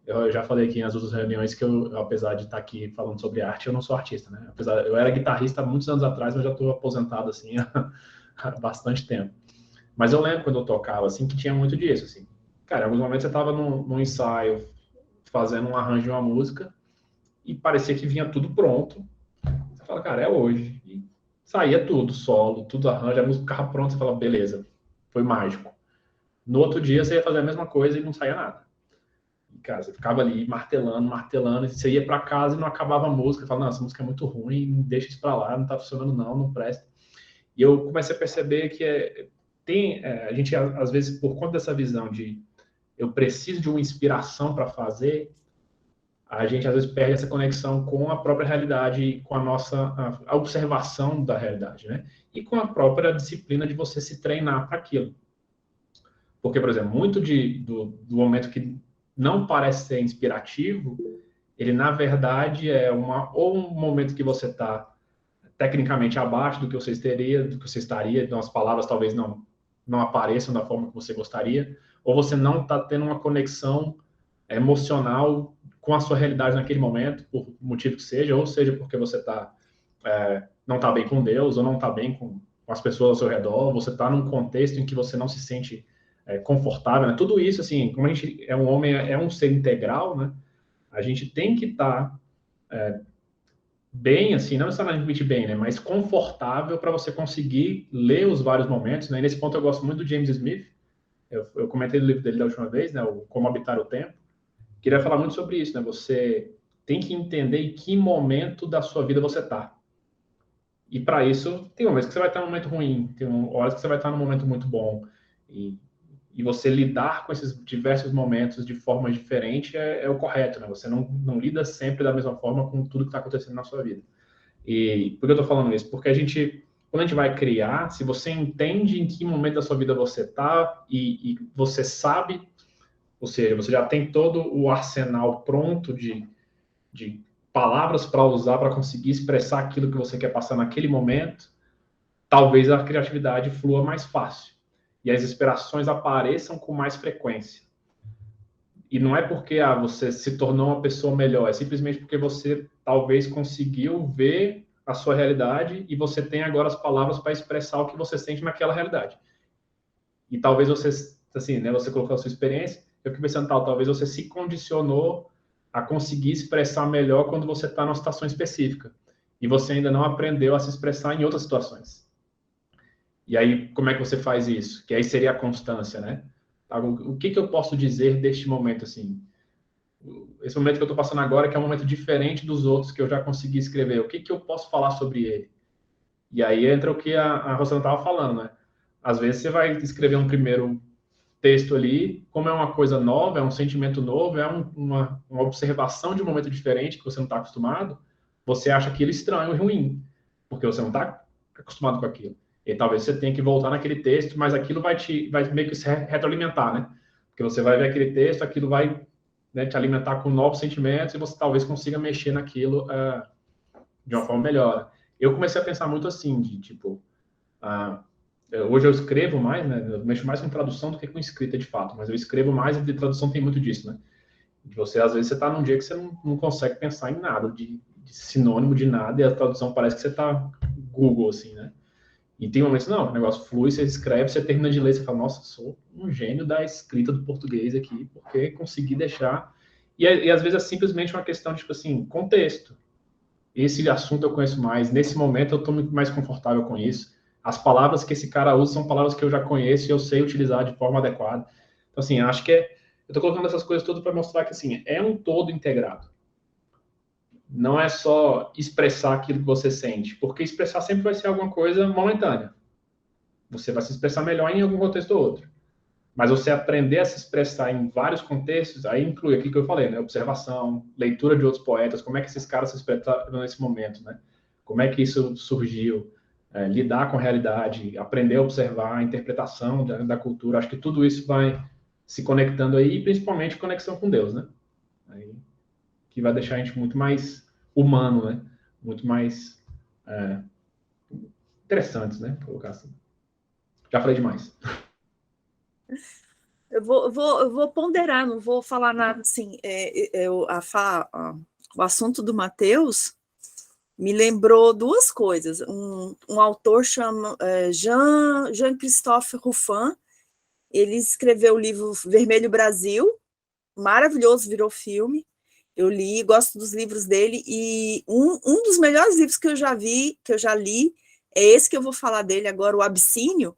Eu já falei aqui nas outras reuniões que eu, apesar de estar aqui falando sobre arte, eu não sou artista, né? Eu era guitarrista há muitos anos atrás, mas já estou aposentado, assim, há bastante tempo. Mas eu lembro quando eu tocava, assim, que tinha muito disso, assim. Cara, em alguns momentos você estava num ensaio, fazendo um arranjo de uma música, e parecia que vinha tudo pronto. Você fala, cara, é hoje. E saía tudo, solo, tudo arranjo, a música ficava pronta, você fala, beleza, foi mágico. No outro dia você ia fazer a mesma coisa e não saía nada. Cara, você ficava ali martelando, e você ia para casa e não acabava a música, falava, não, essa música é muito ruim, deixa isso para lá, não tá funcionando não presta. E eu comecei a perceber que a gente, às vezes, por conta dessa visão de eu preciso de uma inspiração para fazer, a gente, às vezes, perde essa conexão com a própria realidade, com a observação da realidade, né? E com a própria disciplina de você se treinar para aquilo. Porque, por exemplo, muito do momento que não parece ser inspirativo, ele, na verdade, ou um momento que você está tecnicamente abaixo do que você estaria, então as palavras talvez não apareçam da forma que você gostaria, ou você não está tendo uma conexão emocional com a sua realidade naquele momento, por motivo que seja, ou seja porque você não está bem com Deus, ou não está bem com as pessoas ao seu redor, você está num contexto em que você não se sente confortável, né? Tudo isso, assim, como a gente é um homem, é um ser integral, né? A gente tem que estar bem, assim, não necessariamente bem, né? Mas confortável para você conseguir ler os vários momentos, né? E nesse ponto eu gosto muito do James Smith. Eu comentei no livro dele da última vez, né? O Como Habitar o Tempo. Queria falar muito sobre isso, né? Você tem que entender em que momento da sua vida você está. E para isso, tem momentos que você vai estar num momento ruim, tem horas que você vai estar num momento muito bom. E você lidar com esses diversos momentos de forma diferente é o correto, né? Você não lida sempre da mesma forma com tudo que está acontecendo na sua vida. E por que eu estou falando isso? Porque quando a gente vai criar, se você entende em que momento da sua vida você está e você sabe, ou seja, você já tem todo o arsenal pronto de palavras para usar para conseguir expressar aquilo que você quer passar naquele momento, talvez a criatividade flua mais fácil e as inspirações apareçam com mais frequência. E não é porque você se tornou uma pessoa melhor, é simplesmente porque você talvez conseguiu ver a sua realidade e você tem agora as palavras para expressar o que você sente naquela realidade. E talvez você, assim, né, você colocou a sua experiência, eu fiquei pensando, talvez você se condicionou a conseguir expressar melhor quando você está numa situação específica. E você ainda não aprendeu a se expressar em outras situações. E aí, como é que você faz isso? Que aí seria a constância, né? O que eu posso dizer deste momento, assim? Esse momento que eu estou passando agora, que é um momento diferente dos outros que eu já consegui escrever. O que eu posso falar sobre ele? E aí entra o que a Rosana estava falando, né? Às vezes você vai escrever um primeiro texto ali, como é uma coisa nova, é um sentimento novo, é uma observação de um momento diferente que você não está acostumado, você acha aquilo estranho e ruim, porque você não está acostumado com aquilo. E talvez você tenha que voltar naquele texto, mas aquilo vai meio que se retroalimentar, né? Porque você vai ver aquele texto, aquilo vai, né, te alimentar com novos sentimentos e você talvez consiga mexer naquilo de uma forma melhor. Eu comecei a pensar muito assim, de tipo, hoje eu escrevo mais, né? Eu mexo mais com tradução do que com escrita de fato, mas eu escrevo mais e de tradução tem muito disso, né? De você, às vezes, você está num dia que você não consegue pensar em nada, de sinônimo de nada, e a tradução parece que você está Google, assim, né? E tem momentos, não, o negócio flui, você escreve, você termina de ler, você fala, nossa, sou um gênio da escrita do português aqui, porque consegui deixar... E às vezes é simplesmente uma questão de, tipo assim, contexto. Esse assunto eu conheço mais, nesse momento eu estou muito mais confortável com isso. As palavras que esse cara usa são palavras que eu já conheço e eu sei utilizar de forma adequada. Então, assim, acho que eu estou colocando essas coisas todas para mostrar que, assim, é um todo integrado. Não é só expressar aquilo que você sente, porque expressar sempre vai ser alguma coisa momentânea. Você vai se expressar melhor em algum contexto ou outro. Mas você aprender a se expressar em vários contextos, aí inclui aquilo que eu falei, né? Observação, leitura de outros poetas, como é que esses caras se expressaram nesse momento, né? Como é que isso surgiu, lidar com a realidade, aprender a observar a interpretação da cultura. Acho que tudo isso vai se conectando aí, principalmente conexão com Deus, né? Aí, que vai deixar a gente muito mais humano, né? Muito mais interessantes, né? Colocar assim. Já falei demais. Eu vou ponderar, não vou falar nada assim. O assunto do Mateus me lembrou duas coisas. Um autor chama Jean-Christophe Ruffin, ele escreveu o livro Vermelho Brasil, maravilhoso, virou filme. Eu li, gosto dos livros dele, e um dos melhores livros que eu já li, é esse que eu vou falar dele agora, o Abissínio.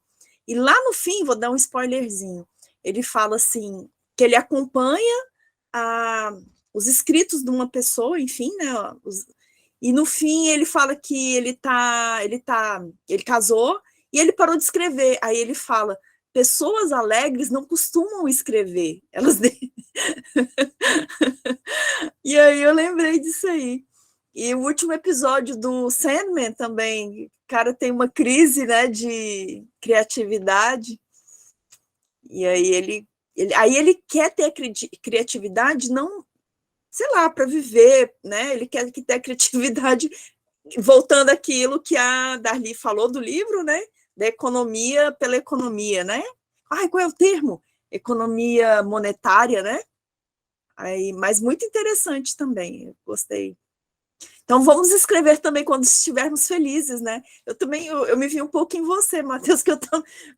E lá no fim, vou dar um spoilerzinho, ele fala assim, que ele acompanha os escritos de uma pessoa, enfim, né? E no fim ele fala que ele casou E ele parou de escrever. Aí ele fala, pessoas alegres não costumam escrever. Elas... E aí eu lembrei disso aí. E o último episódio do Sandman também, o cara tem uma crise, né, de criatividade. E aí ele quer ter criatividade, não, sei lá, para viver, né? Ele quer que tenha criatividade, voltando àquilo que a Darli falou do livro, né? Da economia pela economia, né? Ai, qual é o termo? Economia monetária, né? Aí, mas muito interessante também, eu gostei. Então, vamos escrever também quando estivermos felizes, né? Eu me vi um pouco em você, Matheus, que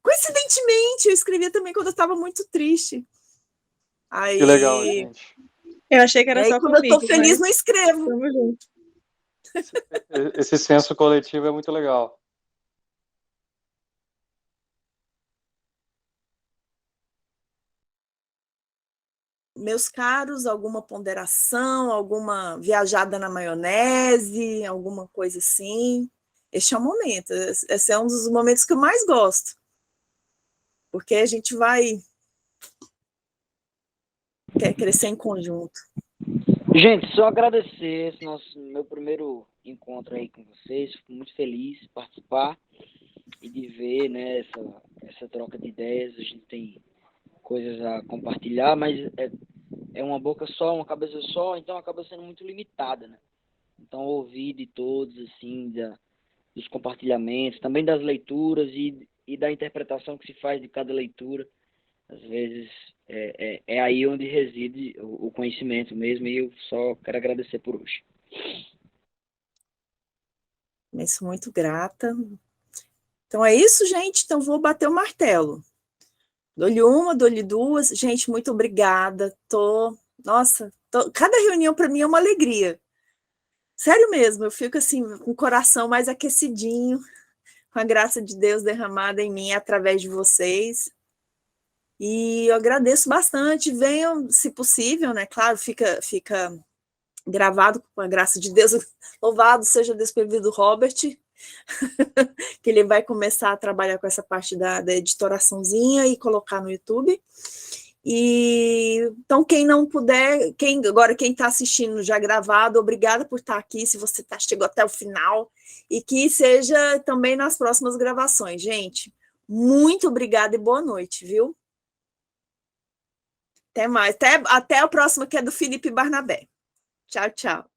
coincidentemente, eu escrevia também quando eu estava muito triste. Aí, Que legal, gente. Eu achei que era aí só quando comigo, eu tô feliz, mas não escrevo. tamo junto. Esse senso coletivo é muito legal. Meus caros, alguma ponderação, alguma viajada na maionese, alguma coisa assim? Este é o momento. Esse é um dos momentos que eu mais gosto. Porque a gente quer crescer em conjunto. Gente, só agradecer esse meu primeiro encontro aí com vocês. Fico muito feliz de participar e de ver, né, essa troca de ideias. A gente tem coisas a compartilhar, mas é uma boca só, uma cabeça só, então acaba sendo muito limitada, né? Então ouvir de todos, assim, dos compartilhamentos, também das leituras e da interpretação que se faz de cada leitura, às vezes é aí onde reside o conhecimento mesmo, e eu só quero agradecer por hoje. Eu sou muito grata. Então é isso, gente. Então vou bater o martelo. Dou-lhe uma, dou-lhe duas. Gente, muito obrigada. Cada reunião para mim é uma alegria. Sério mesmo, eu fico assim, com o coração mais aquecidinho, com a graça de Deus derramada em mim através de vocês. E eu agradeço bastante. Venham, se possível, né? Claro, fica gravado com a graça de Deus. Louvado seja Deus pelo vida do Robert, que ele vai começar a trabalhar com essa parte da editoraçãozinha e colocar no YouTube. E então, quem não puder, quem está assistindo já gravado, obrigada por estar aqui, se você chegou até o final, e que seja também nas próximas gravações. Gente, muito obrigada e boa noite, viu? Até mais. Até a próxima, que é do Felipe Barnabé. Tchau, tchau.